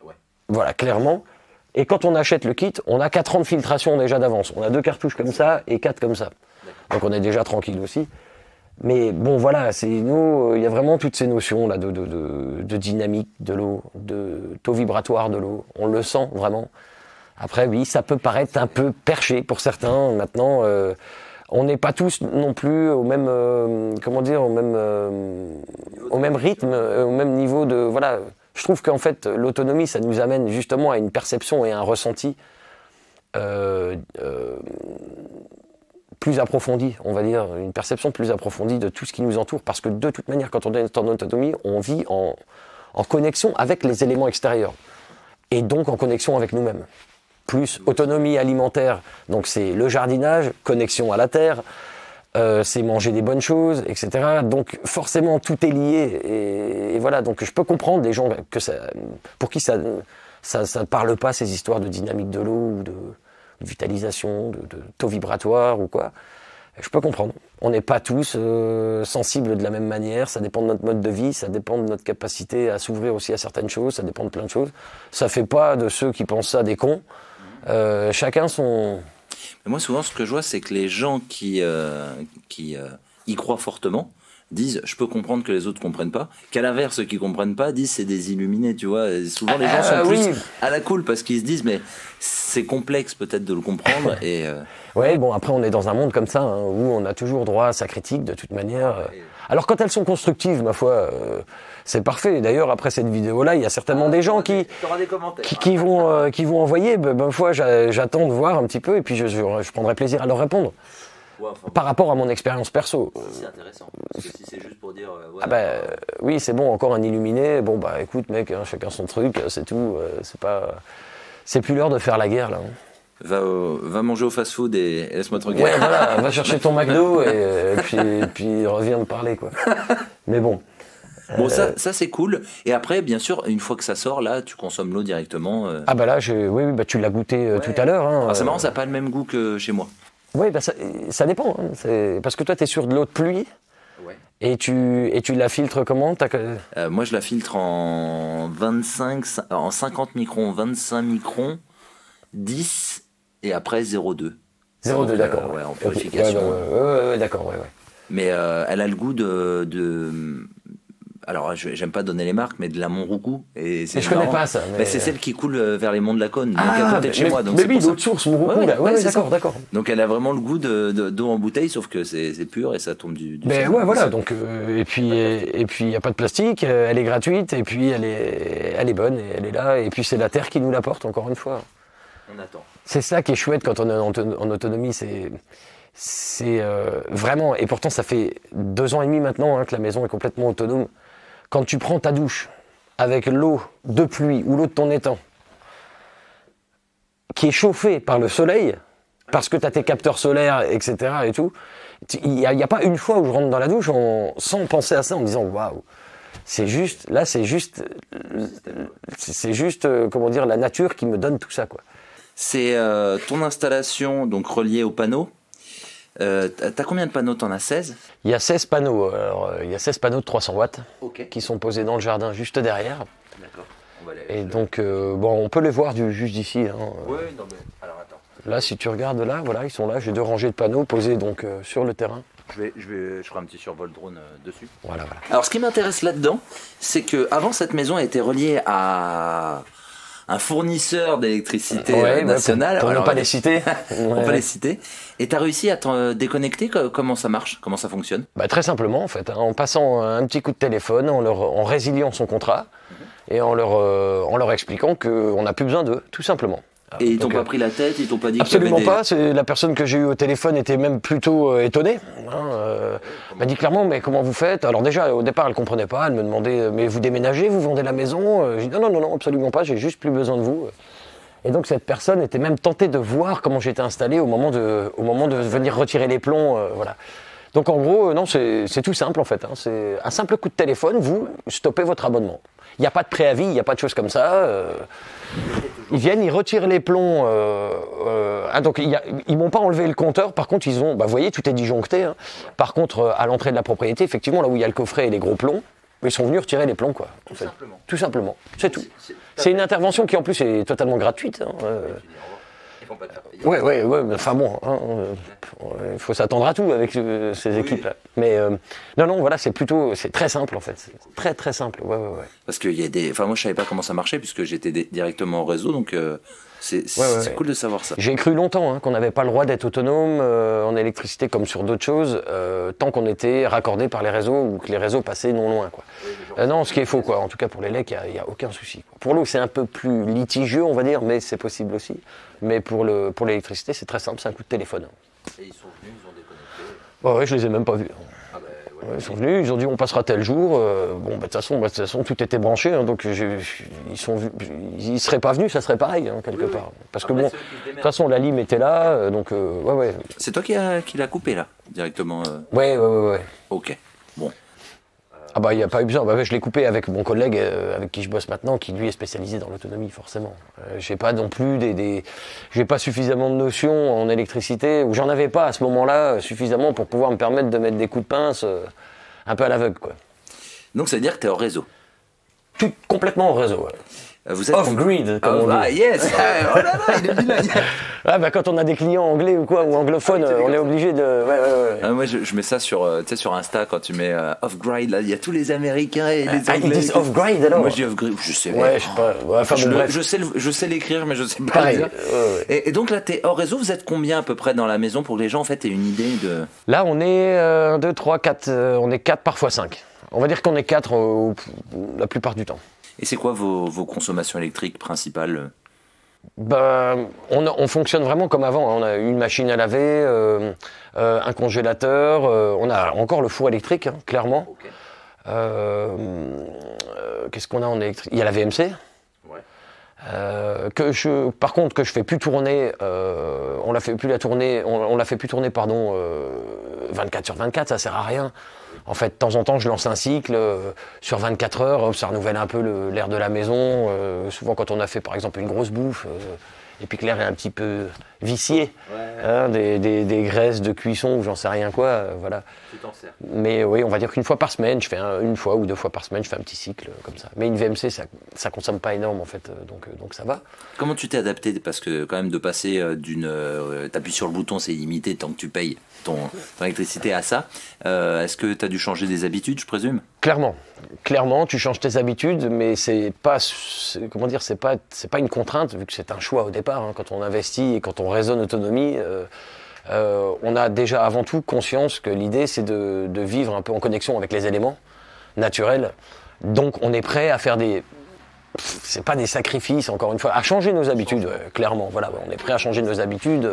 Ouais. Voilà, clairement. Et quand on achète le kit, on a 4 ans de filtration déjà d'avance. On a 2 cartouches comme ça et 4 comme ça. Donc on est déjà tranquille aussi. Mais bon, voilà, il y a vraiment toutes ces notions là de dynamique de l'eau, de taux vibratoire de l'eau. On le sent vraiment. Après, oui, ça peut paraître un peu perché pour certains. Maintenant, on n'est pas tous non plus au même, au même rythme, au même niveau de, voilà. Je trouve qu'en fait, l'autonomie, ça nous amène justement à une perception et un ressenti plus approfondie, on va dire, une perception plus approfondie de tout ce qui nous entoure, parce que de toute manière, quand on est en autonomie, on vit en connexion avec les éléments extérieurs, et donc en connexion avec nous-mêmes. Plus autonomie alimentaire, donc c'est le jardinage, connexion à la terre, c'est manger des bonnes choses, etc. Donc forcément tout est lié, et voilà, donc je peux comprendre des gens pour qui ça ne parle pas, ces histoires de dynamique de l'eau, ou de vitalisation, de taux vibratoire ou quoi. Je peux comprendre. On n'est pas tous sensibles de la même manière, ça dépend de notre mode de vie, ça dépend de notre capacité à s'ouvrir aussi à certaines choses, ça dépend de plein de choses. Ça fait pas de ceux qui pensent ça des cons. Chacun son... Mais moi, souvent, ce que je vois, c'est que les gens qui y croient fortement disent « je peux comprendre que les autres comprennent pas », qu'à l'inverse, ceux qui comprennent pas disent « c'est des illuminés », tu vois. Et souvent, les gens sont plus à la cool parce qu'ils se disent « mais c'est complexe peut-être de le comprendre ». Ouais, bon, après, on est dans un monde comme ça, hein, où on a toujours droit à sa critique, de toute manière. Alors, quand elles sont constructives, ma foi, c'est parfait. D'ailleurs, après cette vidéo-là, il y a certainement des gens qui vont envoyer. Ma foi, j'attends de voir un petit peu, et puis je prendrai plaisir à leur répondre. Ouais, enfin, par rapport à mon expérience perso. C'est intéressant. Parce que si c'est juste pour dire. Oui, c'est bon, encore un illuminé. Bon, bah écoute, mec, hein, chacun son truc, c'est tout. C'est plus l'heure de faire la guerre, là. Va manger au fast-food et laisse-moi te regarder. Ouais, voilà, va chercher ton McDo et puis reviens me parler, quoi. Mais bon. Bon, ça c'est cool. Et après, bien sûr, une fois que ça sort, là, tu consommes l'eau directement. Ah bah là, oui, bah tu l'as goûté tout à l'heure. Hein, c'est marrant, ça n'a pas le même goût que chez moi. Oui, bah ça dépend. Hein. Parce que toi, tu es sur de l'eau de pluie. Ouais. Et tu la filtres comment? Moi, je la filtre en 50 microns, 25 microns, 10 et après 0,2. 0,2, d'accord. Ouais, en purification. Ouais, d'accord, ouais. Mais elle a le goût de... Alors, j'aime pas donner les marques, mais de la Montroucou. Je connais pas ça. Mais c'est celle qui coule vers les monts de la Cône, donc à côté de chez moi. Donc mais oui, l'autre source, Montroucou, là. Ouais, d'accord. Donc elle a vraiment le goût d'eau en bouteille, sauf que c'est pur et ça tombe du Mais ouais, voilà. Donc, et puis il n'y a pas de plastique, elle est gratuite, et puis elle est bonne, et elle est là. Et puis c'est la terre qui nous l'apporte, encore une fois. On attend. C'est ça qui est chouette quand on est en autonomie, c'est vraiment, et pourtant ça fait 2 ans et demi maintenant que la maison est complètement autonome. Quand tu prends ta douche avec l'eau de pluie ou l'eau de ton étang, qui est chauffée par le soleil, parce que tu as tes capteurs solaires, etc. et tout, il n'y a pas une fois où je rentre dans la douche sans penser à ça, en me disant waouh, c'est juste, comment dire, la nature qui me donne tout ça, quoi. C'est ton installation donc reliée au panneau. T'as combien de panneaux? T'en as 16? Il y a 16 panneaux. Alors, il y a 16 panneaux de 300 watts qui sont posés dans le jardin juste derrière. D'accord. Et donc, on peut les voir juste d'ici. Hein. Oui, non mais alors attends. Là, si tu regardes là, voilà, ils sont là. J'ai 2 rangées de panneaux posés donc sur le terrain. Je ferai un petit survol drone dessus. Voilà. Alors, ce qui m'intéresse là-dedans, c'est que avant cette maison a été reliée à un fournisseur d'électricité nationale. Pour ne pas les citer. On peut les citer. Et tu as réussi à t'en déconnecter? Comment ça marche? Comment ça fonctionne? Très simplement, en fait. En passant un petit coup de téléphone, en résiliant son contrat, et en leur expliquant qu'on n'a plus besoin d'eux, tout simplement. Et ils t'ont pas pris la tête, ils t'ont pas dit que absolument pas. C'est la personne que j'ai eue au téléphone était même plutôt étonnée. Elle m'a dit clairement, mais comment vous faites? Alors déjà, au départ, elle comprenait pas. Elle me demandait, mais vous déménagez, vous vendez la maison? J'ai dit non, absolument pas. J'ai juste plus besoin de vous. Et donc cette personne était même tentée de voir comment j'étais installé au moment de venir retirer les plombs, voilà. Donc en gros, non, c'est tout simple en fait. Hein. C'est un simple coup de téléphone, vous stoppez votre abonnement. Il n'y a pas de préavis, il n'y a pas de choses comme ça. Ils viennent, ils retirent les plombs. Donc ils m'ont pas enlevé le compteur. Par contre, ils ont, vous voyez, tout est disjoncté. Hein. Par contre, à l'entrée de la propriété, effectivement, là où il y a le coffret et les gros plombs, ils sont venus retirer les plombs, quoi. Tout simplement. C'est tout. C'est une intervention qui en plus est totalement gratuite. Hein. Ouais, mais enfin bon, hein, il faut s'attendre à tout avec ces équipes-là. Mais non, voilà, c'est très simple en fait, c'est très très simple. Ouais. Parce qu'il y a moi je savais pas comment ça marchait puisque j'étais directement au réseau, donc C'est cool de savoir ça. J'ai cru longtemps qu'on n'avait pas le droit d'être autonome en électricité comme sur d'autres choses, tant qu'on était raccordé par les réseaux ou que les réseaux passaient non loin, quoi. Non, ce qui est faux, quoi. En tout cas, pour les LEC, il n'y a aucun souci, quoi. Pour l'eau, c'est un peu plus litigieux, on va dire, mais c'est possible aussi. Mais pour l'électricité, c'est très simple, c'est un coup de téléphone. Et ils sont venus, ils ont déconnecté. Ouais, je les ai même pas vus. Ah bah, Ouais, ils sont venus, ils ont dit on passera tel jour. De toute façon, tout était branché, donc ils seraient pas venus, ça serait pareil, quelque part. Parce que Après, bon, de toute façon, la lime était là, donc ouais. C'est toi qui l'as coupé là, directement. Ouais. Ok. Bon. Ah bah il n'y a pas eu besoin. Bah, je l'ai coupé avec mon collègue avec qui je bosse maintenant, qui lui est spécialisé dans l'autonomie forcément. J'ai pas non plus j'ai pas suffisamment de notions en électricité, ou j'en avais pas à ce moment-là suffisamment pour pouvoir me permettre de mettre des coups de pince un peu à l'aveugle, quoi. Donc ça veut dire que tu es hors réseau. Tout complètement au réseau. Ouais. Vous êtes Off-grid, comme on dit. Ah yes. Oh là là, il est bilingue. Ah bah quand on a des clients anglais ou quoi, ou anglophones, on est obligé de... Ouais. Ah, moi je mets ça sur Insta quand tu mets off-grid, là il y a tous les Américains et les Anglais. Ils disent off-grid alors? Moi je dis off-grid, je sais. Ouais, je sais pas. Ouais, enfin, bon, bref. Je sais l'écrire mais je sais pas Pareil. le dire. Et donc là t'es hors réseau, vous êtes combien à peu près dans la maison pour que les gens en fait aient une idée de... Là on est 1, 2, 3, 4, on est 4, parfois 5. On va dire qu'on est 4 la plupart du temps. Et c'est quoi vos consommations électriques principales? On fonctionne vraiment comme avant. On a une machine à laver, un congélateur, on a encore le four électrique, clairement. Okay. Qu'est-ce qu'on a en électrique? Il y a la VMC. Ouais. Par contre, que je fais plus tourner, on la fait plus tourner, 24 sur 24, ça sert à rien. En fait, de temps en temps, je lance un cycle sur 24 heures, ça renouvelle un peu l'air de la maison. Souvent, quand on a fait, par exemple, une grosse bouffe, et puis que l'air est un petit peu vicié, des graisses de cuisson ou j'en sais rien quoi, voilà. Tu t'en sers. Mais oui, on va dire qu'une fois par semaine, je fais une fois ou 2 fois par semaine, je fais un petit cycle comme ça. Mais une VMC, ça consomme pas énorme en fait, donc ça va. Comment tu t'es adapté? Parce que quand même de passer t'appuies sur le bouton, c'est illimité tant que tu payes ton électricité à ça. Est-ce que tu as dû changer des habitudes, je présume? Clairement, tu changes tes habitudes, mais c'est pas une contrainte vu que c'est un choix au départ. Quand on investit et quand on raisonne autonomie, on a déjà avant tout conscience que l'idée c'est de vivre un peu en connexion avec les éléments naturels. Donc on est prêt à faire c'est pas des sacrifices, encore une fois, à changer nos habitudes, clairement. Voilà, on est prêt à changer nos habitudes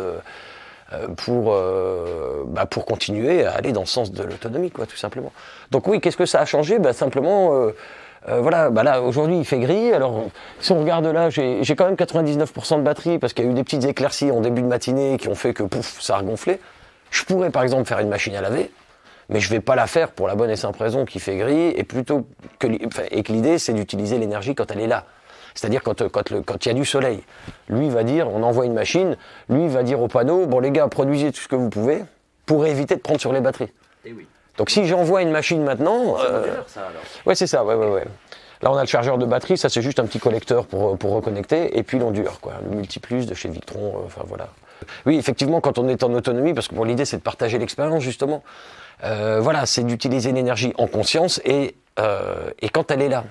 pour continuer à aller dans le sens de l'autonomie, quoi, tout simplement. Donc oui, qu'est-ce que ça a changé? Simplement, là, aujourd'hui, il fait gris. Alors, si on regarde là, j'ai quand même 99% de batterie parce qu'il y a eu des petites éclaircies en début de matinée qui ont fait que, ça a regonflé. Je pourrais, par exemple, faire une machine à laver, mais je vais pas la faire pour la bonne et simple raison qu'il fait gris, et que l'idée, c'est d'utiliser l'énergie quand elle est là. C'est-à-dire quand il y a du soleil. Lui va dire, on envoie une machine, lui va dire au panneau, bon les gars, produisez tout ce que vous pouvez pour éviter de prendre sur les batteries. Et oui. Donc si j'envoie une machine maintenant... ça alors. Ouais, c'est ça, ouais. Là, on a le chargeur de batterie, ça c'est juste un petit collecteur pour reconnecter, et puis l'ondure, quoi, le Multiplus de chez Victron, voilà. Oui, effectivement, quand on est en autonomie, parce que l'idée c'est de partager l'expérience, justement, c'est d'utiliser l'énergie en conscience et quand elle est là.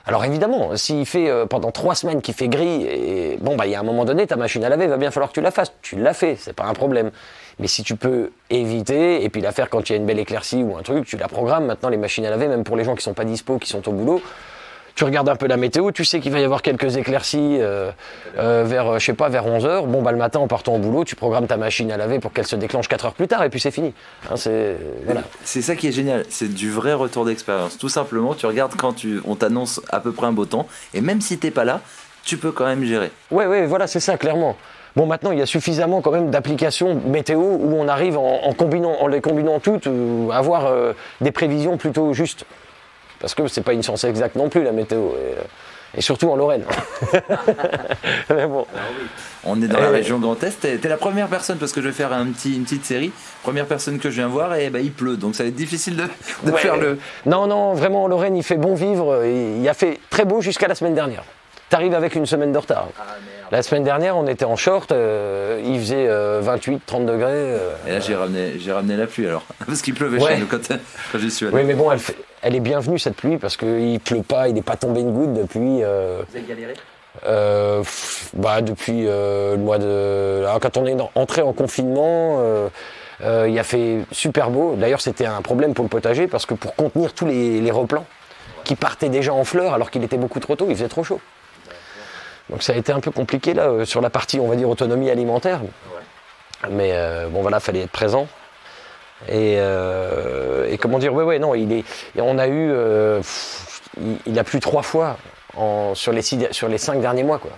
Alors évidemment, s'il fait pendant 3 semaines qu'il fait gris, et il y a un moment donné, ta machine à laver, va bien falloir que tu la fasses. Tu l'as fait, c'est pas un problème. Mais si tu peux éviter, et puis la faire quand il y a une belle éclaircie ou un truc, tu la programmes. Maintenant, les machines à laver, même pour les gens qui sont pas dispo, qui sont au boulot, tu regardes un peu la météo, tu sais qu'il va y avoir quelques éclaircies vers 11h. Le matin, en partant au boulot, tu programmes ta machine à laver pour qu'elle se déclenche 4 heures plus tard, et puis c'est fini. Voilà. C'est ça qui est génial, c'est du vrai retour d'expérience. Tout simplement, tu regardes quand on t'annonce à peu près un beau temps, et même si t'es pas là, tu peux quand même gérer. Ouais, voilà, c'est ça, clairement. Bon, maintenant, il y a suffisamment quand même d'applications météo où on arrive en les combinant toutes, à avoir des prévisions plutôt justes. Parce que c'est pas une science exacte non plus, la météo, et surtout en Lorraine. Mais bon. On est dans la région Grand Est, t'es la première personne, parce que je vais faire une petite série, première personne que je viens voir, et il pleut, donc ça va être difficile de faire le... Non, vraiment en Lorraine, il fait bon vivre, il a fait très beau jusqu'à la semaine dernière. T'arrives avec une semaine de retard. La semaine dernière, on était en short, il faisait 28, 30 degrés. Et là, j'ai ramené la pluie alors, parce qu'il pleuvait chez nous quand j'y suis allé. Oui, mais bon, elle est bienvenue cette pluie, parce qu'il pleut pas, il n'est pas tombé une goutte depuis... Vous avez galéré? Depuis le mois de... Alors, quand on est entré en confinement, il a fait super beau. D'ailleurs, c'était un problème pour le potager parce que pour contenir tous les replants qui partaient déjà en fleurs alors qu'il était beaucoup trop tôt, il faisait trop chaud. Donc ça a été un peu compliqué là sur la partie, on va dire, autonomie alimentaire. Mais fallait être présent. Et comment dire, on a eu, il a plu 3 fois sur les 5 derniers mois, quoi.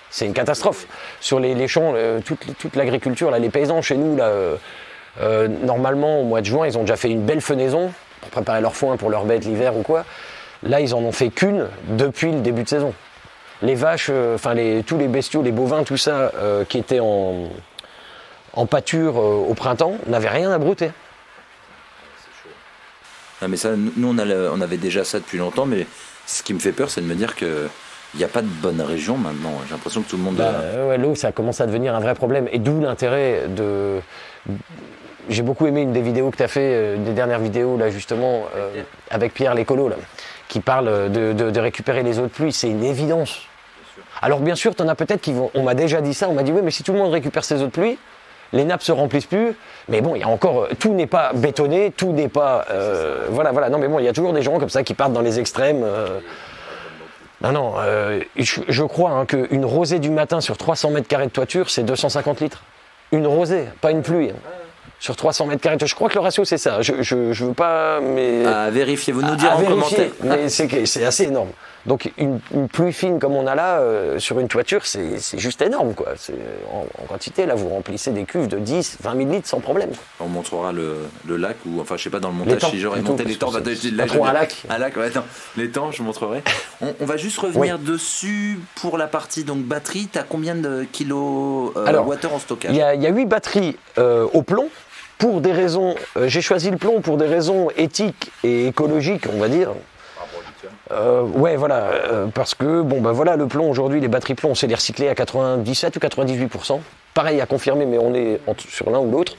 C'est une catastrophe. Sur les champs, toute l'agriculture, là, les paysans chez nous, là, normalement au mois de juin, ils ont déjà fait une belle fenaison pour préparer leur foin pour leurs bêtes l'hiver ou quoi. Là, ils en ont fait qu'une depuis le début de saison. Les vaches, tous les bestiaux, les bovins, tout ça, qui étaient en pâture au printemps, n'avaient rien à brouter. Ah, mais ça, nous, on avait déjà ça depuis longtemps, mais ce qui me fait peur, c'est de me dire que il n'y a pas de bonne région maintenant. J'ai l'impression que tout le monde... l'eau, ça commence à devenir un vrai problème. Et d'où l'intérêt de... J'ai beaucoup aimé une des vidéos que tu as fait, des dernières vidéos, là, justement, avec Pierre l'écolo, là, qui parle de récupérer les eaux de pluie. C'est une évidence. Alors, bien sûr, tu en as peut-être qui vont... On m'a déjà dit ça, on m'a dit, oui, mais si tout le monde récupère ses eaux de pluie, les nappes se remplissent plus. Mais bon, il y a encore... Tout n'est pas bétonné, tout n'est pas... Voilà. Non, mais bon, il y a toujours des gens comme ça qui partent dans les extrêmes... je crois qu'une rosée du matin sur 300 mètres carrés de toiture, c'est 250 litres. Une rosée, pas une pluie. Sur 300 mètres carrés. Je crois que le ratio, c'est ça. Je veux pas... Mais... À vérifier, vous nous direz en commentaire. Mais c'est assez énorme. Donc une pluie fine comme on a là, sur une toiture, c'est juste énorme, quoi. En quantité, là, vous remplissez des cuves de 10, 20 000 litres sans problème. On montrera le lac, ou enfin, je sais pas, dans le montage, si j'aurais monté les temps. Un lac. Un lac, ouais, non. Les temps, je montrerai. On va juste revenir dessus pour la partie donc batterie. Tu as combien de kilowattheures en stockage? Il y a 8 batteries au plomb. Pour des raisons, j'ai choisi le plomb pour des raisons éthiques et écologiques, on va dire. Parce que le plomb aujourd'hui, les batteries plomb, on sait les recycler à 97 ou 98%. Pareil à confirmer, mais on est sur l'un ou l'autre.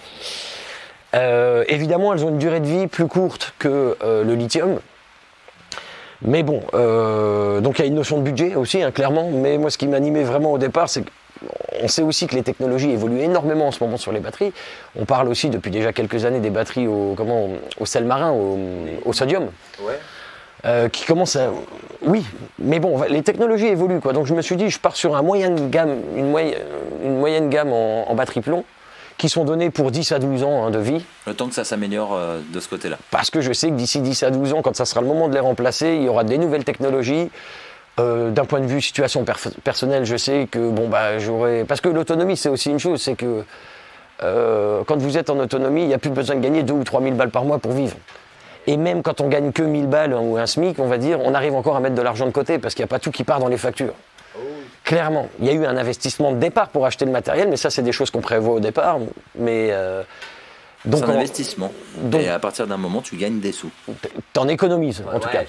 Évidemment, elles ont une durée de vie plus courte que le lithium. Mais bon, donc il y a une notion de budget aussi, clairement. Mais moi, ce qui m'animait vraiment au départ, c'est qu'on sait aussi que les technologies évoluent énormément en ce moment sur les batteries. On parle aussi depuis déjà quelques années des batteries au sel marin, au sodium. Ouais. Qui commencent à... Oui, mais bon, les technologies évoluent, quoi. Donc je me suis dit, je pars sur une moyenne gamme en batterie plomb, qui sont données pour 10 à 12 ans de vie. Le temps que ça s'améliore de ce côté-là. Parce que je sais que d'ici 10 à 12 ans, quand ça sera le moment de les remplacer, il y aura des nouvelles technologies. D'un point de vue situation personnelle, je sais que j'aurai... Parce que l'autonomie, c'est aussi une chose, c'est que quand vous êtes en autonomie, il n'y a plus besoin de gagner 2 ou 3 000 balles par mois pour vivre. Et même quand on gagne que 1000 balles ou un SMIC, on va dire, on arrive encore à mettre de l'argent de côté parce qu'il n'y a pas tout qui part dans les factures. Clairement, il y a eu un investissement de départ pour acheter le matériel, mais ça, c'est des choses qu'on prévoit au départ. Mais c'est un investissement. Et à partir d'un moment, tu gagnes des sous. T'en économises, en tout cas.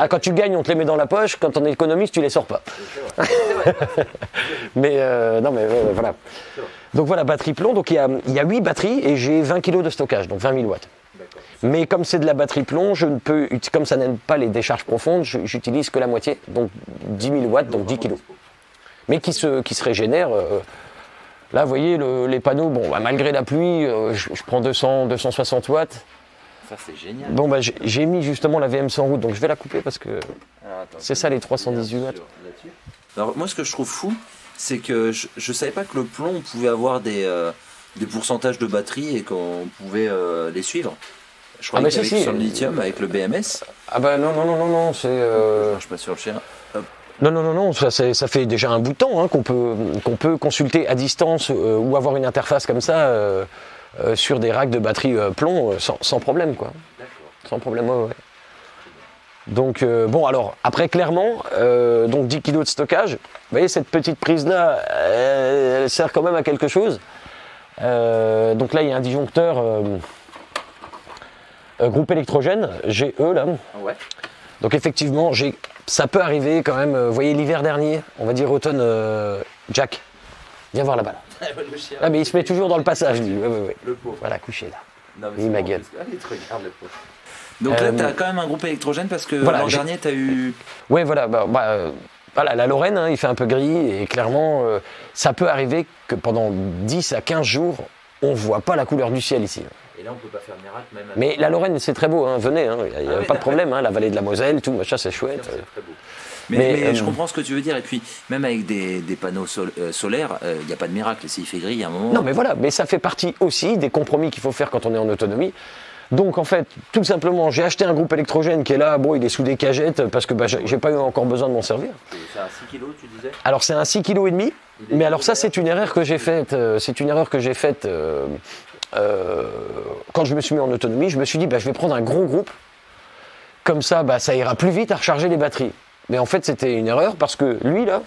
Quand tu gagnes, on te les met dans la poche. Quand t'en économises, tu les sors pas. Voilà. Donc voilà, batterie plomb. Donc il y a 8 batteries et j'ai 20 kg de stockage, donc 20 000 watts. Mais comme c'est de la batterie plomb, comme ça n'aime pas les décharges profondes, j'utilise que la moitié, donc 10 000 watts, donc 10 kg. Mais qui se régénère. Là, vous voyez, les panneaux, malgré la pluie, je prends 260 watts. Ça, c'est génial. J'ai mis justement la VM100 route, donc je vais la couper parce que c'est ça les 318 watts. Alors, moi, ce que je trouve fou, c'est que je ne savais pas que le plomb, on pouvait avoir des pourcentages de batterie et qu'on pouvait les suivre. Je croyais sur le lithium avec le BMS. Non, c'est... Je marche pas sur le chien. Hop. Non, ça fait déjà un bout de temps qu'on peut consulter à distance ou avoir une interface comme ça sur des racks de batterie plomb sans problème, quoi. D'accord. Sans problème, ouais. Donc, alors, après, clairement, donc 10 kg de stockage, vous voyez, cette petite prise-là, elle sert quand même à quelque chose. Donc là, il y a un disjoncteur groupe électrogène, GE, là. Ouais. Donc effectivement, ça peut arriver quand même. Vous voyez, l'hiver dernier, on va dire automne, Jack, viens voir là-bas. Le chien. Ah, mais il se met toujours dans le passage, lui. Ouais. Le pauvre. Voilà, couché là. Non, mais ma gueule. Allez, te regarde, le pauvre. Donc là, tu as quand même un groupe électrogène parce que voilà, l'an dernier, tu as eu... Ouais, voilà. Voilà, la Lorraine, hein, il fait un peu gris et clairement, ça peut arriver que pendant 10 à 15 jours, on ne voit pas la couleur du ciel ici. Et là, on peut pas faire miracle même. Mais la Lorraine, c'est très beau, hein, venez, il n'y a pas de problème, hein, la vallée de la Moselle, tout, machin, c'est chouette. C'est très beau. Mais je comprends ce que tu veux dire. Et puis, même avec des panneaux solaires, il n'y a pas de miracle. S'il fait gris, il y a un moment. Non, mais voilà, mais ça fait partie aussi des compromis qu'il faut faire quand on est en autonomie. Donc, en fait, tout simplement, j'ai acheté un groupe électrogène qui est là, bon, il est sous des cagettes parce que j'ai pas eu encore besoin de m'en servir. C'est un 6 kg, tu disais? Alors, c'est un 6,5 kg. Mais alors, ça, c'est une erreur que j'ai faite. Quand je me suis mis en autonomie, je me suis dit, je vais prendre un gros groupe. Comme ça, ça ira plus vite à recharger les batteries. Mais en fait, c'était une erreur parce que lui, là,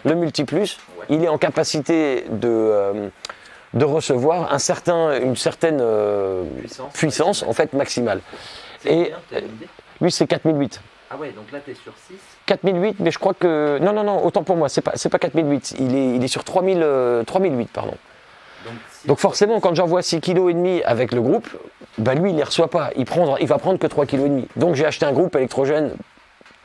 le Multiplus, il est en capacité de recevoir une certaine puissance en fait, maximale. Et lui, c'est 4008. Ah ouais, donc là, tu es sur 6. 4008, mais je crois que... Non, autant pour moi, c'est pas 4008. Il est sur 3008, pardon. Donc forcément, quand j'envoie 6,5 kg avec le groupe, lui, il ne les reçoit pas. Il va prendre que 3,5 kg. Donc j'ai acheté un groupe électrogène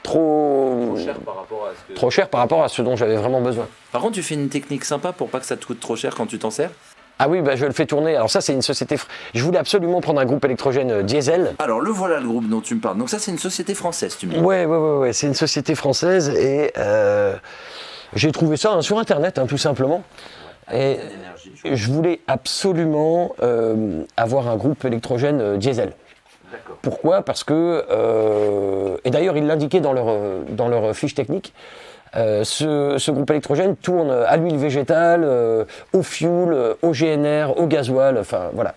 trop cher par rapport à ce dont j'avais vraiment besoin. Par contre, tu fais une technique sympa pour pas que ça te coûte trop cher quand tu t'en sers. Ah oui, je le fais tourner. Alors ça, c'est une société... Je voulais absolument prendre un groupe électrogène diesel. Alors le voilà, le groupe dont tu me parles. Donc ça, c'est une société française, tu me dis. Ouais, c'est une société française et j'ai trouvé ça sur Internet, tout simplement. Et je voulais absolument avoir un groupe électrogène diesel. D'accord. Pourquoi ? Parce que, et d'ailleurs ils l'indiquaient dans leur fiche technique, ce groupe électrogène tourne à l'huile végétale, au fuel, au GNR, au gasoil, enfin voilà.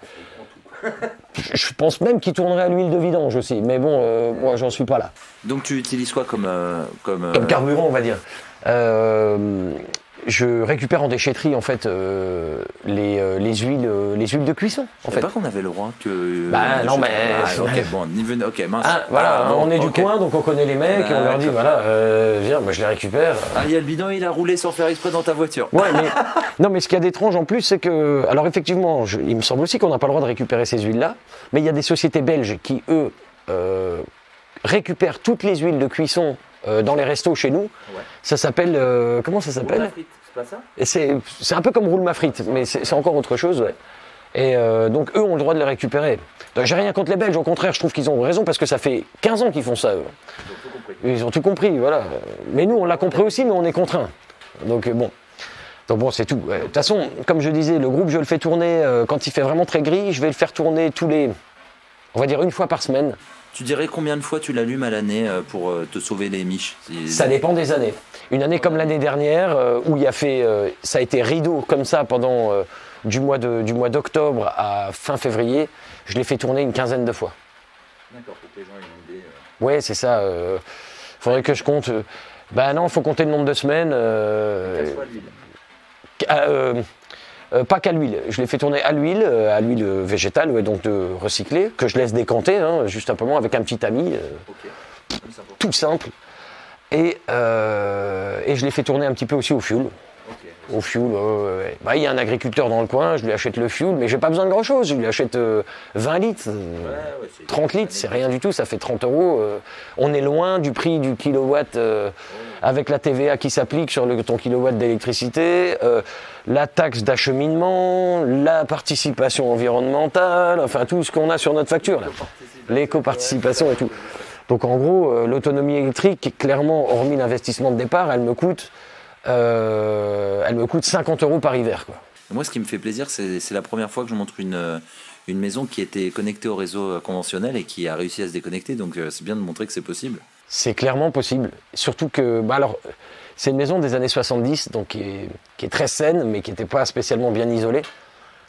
Je pense même qu'il tournerait à l'huile de vidange aussi, mais bon, moi j'en suis pas là. Donc tu utilises quoi comme Carburant, on va dire. Je récupère en déchetterie en fait les huiles de cuisson. Je savais pas qu'on avait le droit que. Non mais. Mince. Voilà, on est du coin donc on connaît les mecs et on leur dit voilà, viens, moi je les récupère. Il y a le bidon, il a roulé sans faire exprès dans ta voiture. Ouais, mais non, mais ce qu'il y a d'étrange en plus, c'est que alors effectivement, il me semble aussi qu'on n'a pas le droit de récupérer ces huiles-là, mais il y a des sociétés belges qui eux récupèrent toutes les huiles de cuisson. Dans les restos chez nous, ça s'appelle comment ça s'appelle? Roule ma frite, c'est pas ça? Et c'est un peu comme roule ma frite, mais c'est encore autre chose. Ouais. Et donc eux ont le droit de les récupérer. Donc, j'ai rien contre les Belges, au contraire, je trouve qu'ils ont raison parce que ça fait 15 ans qu'ils font ça. Eux. Ils ont tout compris, voilà. Mais nous, on l'a compris aussi, mais on est contraints. Donc bon, c'est tout. De toute façon, comme je disais, le groupe, je le fais tourner quand il fait vraiment très gris. Je vais le faire tourner on va dire une fois par semaine. Tu dirais combien de fois tu l'allumes à l'année pour te sauver les miches? Ça dépend des années. Une année comme l'année dernière, où ça a été rideau comme ça pendant du mois d'octobre à fin février, je l'ai fait tourner une quinzaine de fois. D'accord, pour que les gens aient une idée. Ouais, c'est ça. Faudrait que je compte. Non, il faut compter le nombre de semaines. Pas qu'à l'huile, je l'ai fait tourner à l'huile végétale, donc de recycler, que je laisse décanter, juste simplement avec un petit tamis, tout simple. Et je l'ai fait tourner un petit peu aussi au fioul. Au fioul, il y a un agriculteur dans le coin, je lui achète le fioul, mais j'ai pas besoin de grand chose, je lui achète 20 litres, 30 litres, c'est rien du tout, ça fait 30 €. On est loin du prix du kilowatt avec la TVA qui s'applique sur ton kilowatt d'électricité, la taxe d'acheminement, la participation environnementale, enfin tout ce qu'on a sur notre facture, l'éco-participation et tout. Donc en gros, l'autonomie électrique, clairement, hormis l'investissement de départ, elle me coûte 50 € par hiver, quoi. Moi, ce qui me fait plaisir, c'est la première fois que je montre une maison qui était connectée au réseau conventionnel et qui a réussi à se déconnecter. Donc, c'est bien de montrer que c'est possible. C'est clairement possible. Surtout que, c'est une maison des années 70, donc qui est très saine, mais qui n'était pas spécialement bien isolée.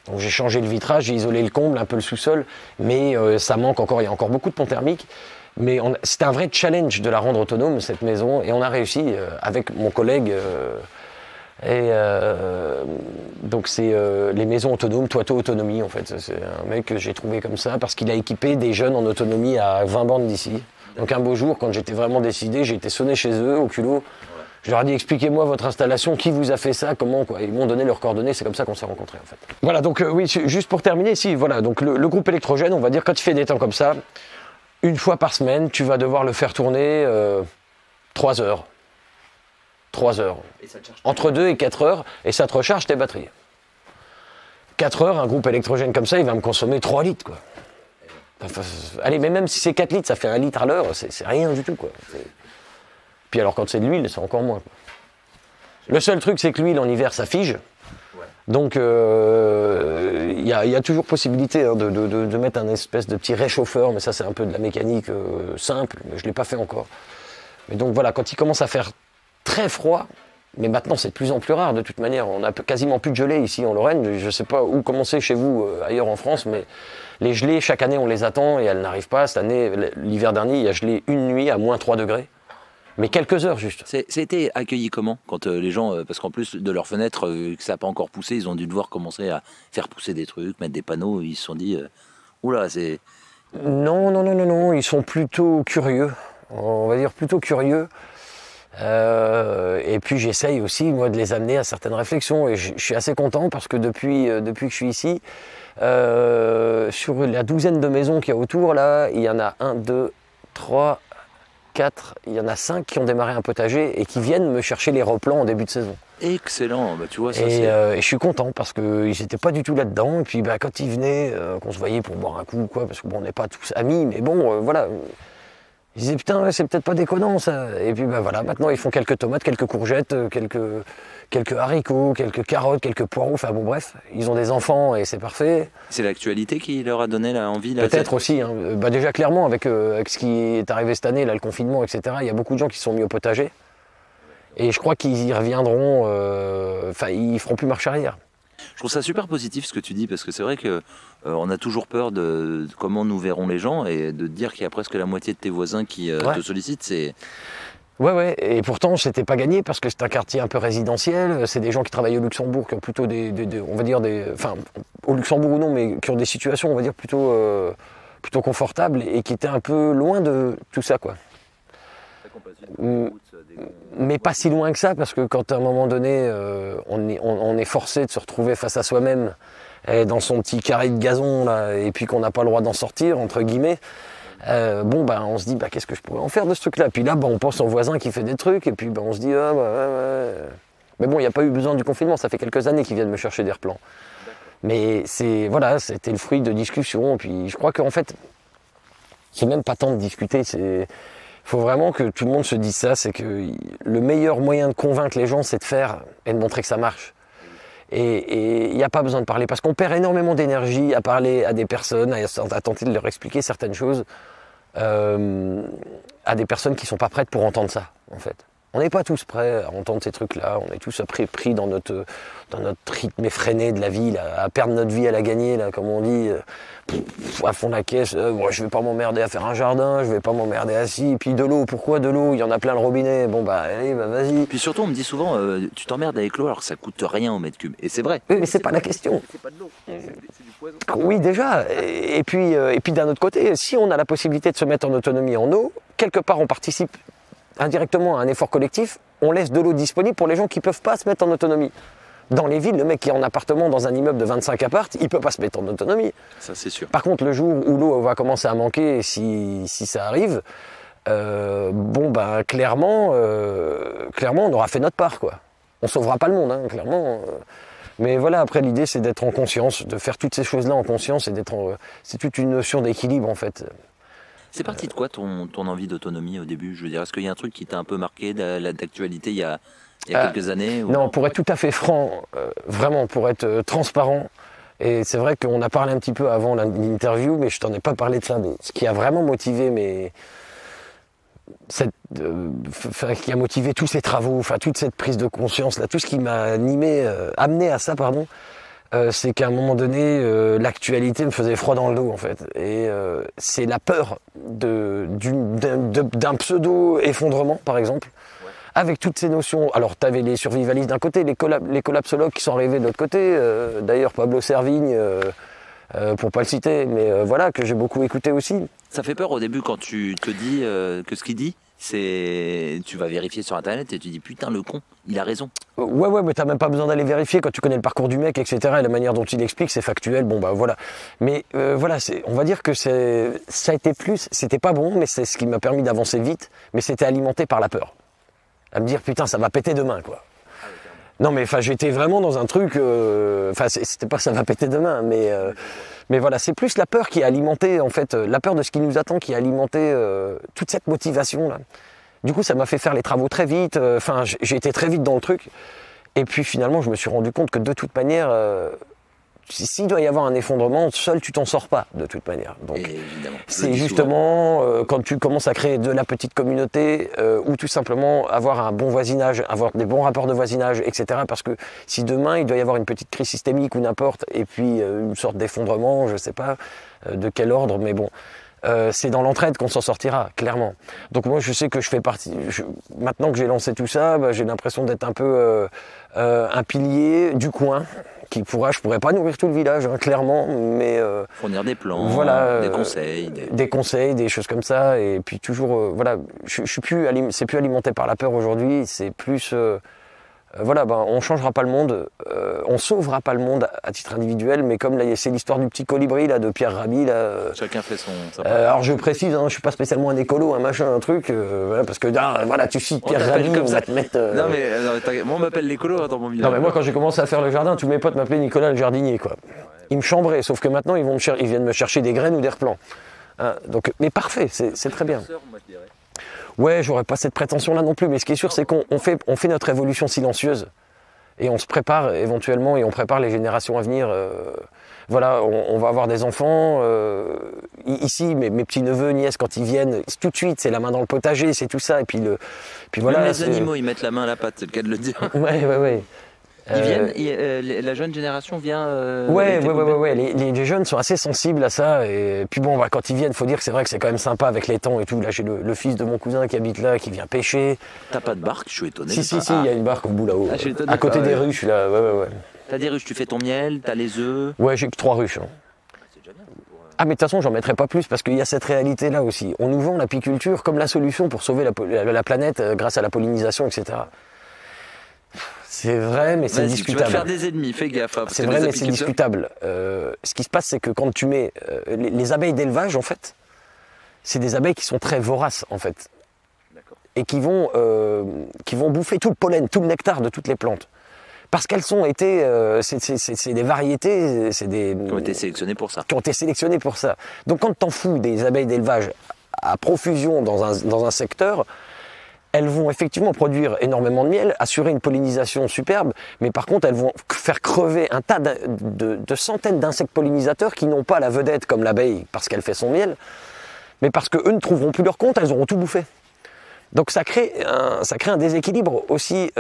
Donc, j'ai changé le vitrage, j'ai isolé le comble, un peu le sous-sol, mais ça manque encore. Il y a encore beaucoup de ponts thermiques. Mais c'était un vrai challenge de la rendre autonome, cette maison, et on a réussi avec mon collègue. Donc c'est les maisons autonomes, Toito Autonomie en fait. C'est un mec que j'ai trouvé comme ça parce qu'il a équipé des jeunes en autonomie à 20 bornes d'ici. Donc un beau jour, quand j'étais vraiment décidé, j'ai été sonné chez eux au culot. Je leur ai dit expliquez-moi votre installation, qui vous a fait ça, comment quoi. Ils m'ont donné leurs coordonnées, c'est comme ça qu'on s'est rencontrés en fait. Voilà, donc oui, juste pour terminer, donc le groupe électrogène, on va dire quand il fait des temps comme ça. Une fois par semaine, tu vas devoir le faire tourner 3 heures. 3 heures. Et ça te charge Entre 2 et 4 heures, et ça te recharge tes batteries. 4 heures, un groupe électrogène comme ça, il va me consommer 3 litres, quoi. Enfin, allez, mais même si c'est 4 litres, ça fait 1 litre à l'heure, c'est rien du tout, quoi. Puis alors, quand c'est de l'huile, c'est encore moins, quoi. Le seul truc, c'est que l'huile, en hiver, ça fige. Donc, y a toujours possibilité de mettre un espèce de petit réchauffeur, mais ça, c'est un peu de la mécanique simple, mais je ne l'ai pas fait encore. Mais donc, voilà, quand il commence à faire très froid, mais maintenant, c'est de plus en plus rare, de toute manière. On n'a quasiment plus de gelée ici en Lorraine. Je ne sais pas où commencer chez vous, ailleurs en France, mais les gelées, chaque année, on les attend et elles n'arrivent pas. Cette année, l'hiver dernier, il y a gelé une nuit à moins 3 degrés. Mais quelques heures juste. Ça a été accueilli comment quand les gens, parce qu'en plus de leur fenêtre, que ça n'a pas encore poussé, ils ont dû devoir commencer à faire pousser des trucs, mettre des panneaux, ils se sont dit, oula, c'est... Non, ils sont plutôt curieux, on va dire plutôt curieux. Et puis j'essaye aussi, moi, de les amener à certaines réflexions, et je suis assez content parce que depuis que je suis ici, sur la douzaine de maisons qu'il y a autour, là, il y en a 1, 2, 3... 4, il y en a 5 qui ont démarré un potager et qui viennent me chercher les replants en début de saison. Excellent, bah, tu vois, ça et je suis content parce qu'ils n'étaient pas du tout là-dedans. Et puis quand ils venaient, qu'on se voyait pour boire un coup, quoi, parce que bon, on n'est pas tous amis, mais bon, voilà. Ils disaient putain, c'est peut-être pas déconnant ça. Et puis voilà, maintenant ils font quelques tomates, quelques courgettes, quelques haricots, quelques carottes, quelques poireaux, enfin bon bref, ils ont des enfants et c'est parfait. C'est l'actualité qui leur a donné envie là, peut-être aussi, hein. Déjà clairement avec ce qui est arrivé cette année, là, le confinement, etc., il y a beaucoup de gens qui se sont mis au potager. Et je crois qu'ils y reviendront, ils feront plus marche arrière. Je trouve ça super positif ce que tu dis, parce que c'est vrai que on a toujours peur de comment nous verront les gens, et de te dire qu'il y a presque la moitié de tes voisins qui te sollicitent, c'est... Ouais, et pourtant c'était pas gagné parce que c'est un quartier un peu résidentiel, c'est des gens qui travaillent au Luxembourg, qui ont plutôt on va dire au Luxembourg ou non, mais qui ont des situations, on va dire, plutôt confortables et qui étaient un peu loin de tout ça, quoi. Mais pas si loin que ça, parce que quand à un moment donné on est forcé de se retrouver face à soi-même dans son petit carré de gazon là, et puis qu'on n'a pas le droit d'en sortir entre guillemets, on se dit qu'est-ce que je pourrais en faire de ce truc là, puis là on pense au voisin qui fait des trucs et puis on se dit mais bon, il n'y a pas eu besoin du confinement, ça fait quelques années qu'ils viennent me chercher des replants, mais c'était le fruit de discussions. Et puis je crois qu'en fait c'est même pas tant de discuter, il faut vraiment que tout le monde se dise ça, c'est que le meilleur moyen de convaincre les gens, c'est de faire et de montrer que ça marche. Et il n'y a pas besoin de parler, parce qu'on perd énormément d'énergie à parler à des personnes, à tenter de leur expliquer certaines choses, à des personnes qui ne sont pas prêtes pour entendre ça, en fait. On n'est pas tous prêts à entendre ces trucs-là, on est tous pris dans notre rythme effréné de la vie, là, à perdre notre vie à la gagner, là, comme on dit, à fond de la caisse. Moi, je vais pas m'emmerder à faire un jardin, je vais pas m'emmerder assis. Et puis de l'eau, pourquoi de l'eau? Il y en a plein le robinet. Allez, vas-y. Puis surtout, on me dit souvent, tu t'emmerdes avec l'eau alors que ça coûte rien au mètre cube. Et c'est vrai. Oui, mais c'est pas la question. C'est pas de l'eau, c'est du poison. Oui, déjà. Et puis d'un autre côté, si on a la possibilité de se mettre en autonomie en eau, quelque part, on participe indirectement à un effort collectif. On laisse de l'eau disponible pour les gens qui ne peuvent pas se mettre en autonomie. Dans les villes, le mec qui est en appartement dans un immeuble de 25 apparts, il ne peut pas se mettre en autonomie. Ça, c'est sûr. Par contre, le jour où l'eau va commencer à manquer, si ça arrive, clairement, on aura fait notre part, quoi. On ne sauvera pas le monde, hein, clairement. Mais voilà, après, l'idée, c'est d'être en conscience, de faire toutes ces choses-là en conscience, et c'est toute une notion d'équilibre, en fait. C'est parti de quoi ton envie d'autonomie au début? Je veux dire, est-ce qu'il y a un truc qui t'a un peu marqué d'actualité il y a quelques années ou... Non, pour être tout à fait franc, vraiment, pour être transparent, et c'est vrai qu'on a parlé un petit peu avant l'interview, mais je t'en ai pas parlé de ça, mais ce qui a vraiment motivé qui a motivé tous ces travaux, toute cette prise de conscience, là, tout ce qui m'a amené à ça, pardon, c'est qu'à un moment donné, l'actualité me faisait froid dans le dos, en fait. Et c'est la peur d'un pseudo-effondrement, par exemple, avec toutes ces notions. Alors, tu avais les survivalistes d'un côté, les collapsologues qui sont arrivés de l'autre côté. D'ailleurs, Pablo Servigne, pour pas le citer, mais voilà, que j'ai beaucoup écouté aussi. Ça fait peur au début quand tu te dis que ce qu'il dit, tu vas vérifier sur internet et tu dis putain le con, il a raison. Ouais, mais t'as même pas besoin d'aller vérifier quand tu connais le parcours du mec, etc. Et la manière dont il explique, c'est factuel. Voilà. Mais voilà, on va dire que ça a été c'était pas bon, mais c'est ce qui m'a permis d'avancer vite. Mais c'était alimenté par la peur. à me dire putain ça va péter demain quoi. Non mais enfin j'étais vraiment dans un truc, enfin c'était pas ça va péter demain, mais voilà c'est plus la peur qui a alimenté en fait, la peur de ce qui nous attend qui a alimenté toute cette motivation là. Du coup ça m'a fait faire les travaux très vite, enfin j'ai été très vite dans le truc, et puis finalement je me suis rendu compte que de toute manière, s'il doit y avoir un effondrement, seul tu t'en sors pas de toute manière. Donc c'est justement quand tu commences à créer de la petite communauté ou tout simplement avoir un bon voisinage, avoir des bons rapports de voisinage, etc. Parce que si demain il doit y avoir une petite crise systémique ou n'importe, et puis une sorte d'effondrement, je sais pas de quel ordre, mais bon. C'est dans l'entraide qu'on s'en sortira, clairement. Donc moi je sais que je fais partie, maintenant que j'ai lancé tout ça, j'ai l'impression d'être un peu un pilier du coin, je pourrais pas nourrir tout le village, hein, clairement, mais... fournir des plans, voilà, des conseils. Des conseils, des choses comme ça, et puis toujours, voilà, c'est plus alimenté par la peur aujourd'hui, c'est plus... voilà, on changera pas le monde, on sauvera pas le monde à titre individuel, mais comme là, c'est l'histoire du petit colibri là, de Pierre Rabhi. Là, chacun fait sa alors je précise, hein, je suis pas spécialement un écolo, un machin, un truc, voilà, parce que voilà, tu cites Pierre Rabhi, on va te mettre... Non mais moi on m'appelle l'écolo dans mon village. Non mais moi quand j'ai commencé à faire le jardin, tous mes potes m'appelaient Nicolas le jardinier quoi. Ils me chambraient, sauf que maintenant ils viennent me chercher des graines ou des replants. Hein, donc, mais parfait, c'est très bien. Ouais, j'aurais pas cette prétention-là non plus, mais ce qui est sûr, c'est qu'on fait notre évolution silencieuse et on se prépare éventuellement et on prépare les générations à venir. Voilà, on va avoir des enfants. Ici, mes petits-neveux, nièces, quand ils viennent, tout de suite, c'est la main dans le potager, c'est tout ça. Et puis voilà. Même les animaux, ils mettent la main à la pâte, c'est le cas de le dire. Ouais. Ils viennent, la jeune génération vient. Ouais. Les jeunes sont assez sensibles à ça. Et puis bon, quand ils viennent, faut dire que c'est vrai que c'est quand même sympa avec les temps et tout. Là, j'ai le fils de mon cousin qui habite là, qui vient pêcher. T'as pas de barque, je suis étonné. Si, il y a une barque au bout là-haut. Je suis étonné. À côté des ruches, là. Ouais. T'as des ruches, tu fais ton miel, t'as les œufs. Ouais, j'ai que 3 ruches. Hein. C'est déjà bien. Ah mais de toute façon, j'en mettrai pas plus parce qu'il y a cette réalité-là aussi. On nous vend l'apiculture comme la solution pour sauver la planète grâce à la pollinisation, etc. C'est vrai, mais c'est discutable. Tu vas te faire des ennemis, fais gaffe. C'est vrai, mais c'est discutable. Ce qui se passe, c'est que quand tu mets les abeilles d'élevage, en fait, c'est des abeilles qui sont très voraces, en fait, et qui vont bouffer tout le pollen, tout le nectar de toutes les plantes, parce qu'elles ont été, c'est des variétés, c'est des qui ont été sélectionnées pour ça. Qui ont été sélectionnées pour ça. Donc, quand t'en fous des abeilles d'élevage à profusion dans un secteur, elles vont effectivement produire énormément de miel, assurer une pollinisation superbe, mais par contre, elles vont faire crever un tas de centaines d'insectes pollinisateurs qui n'ont pas la vedette comme l'abeille parce qu'elle fait son miel, mais parce qu'eux ne trouveront plus leur compte, elles auront tout bouffé. Donc ça crée un déséquilibre aussi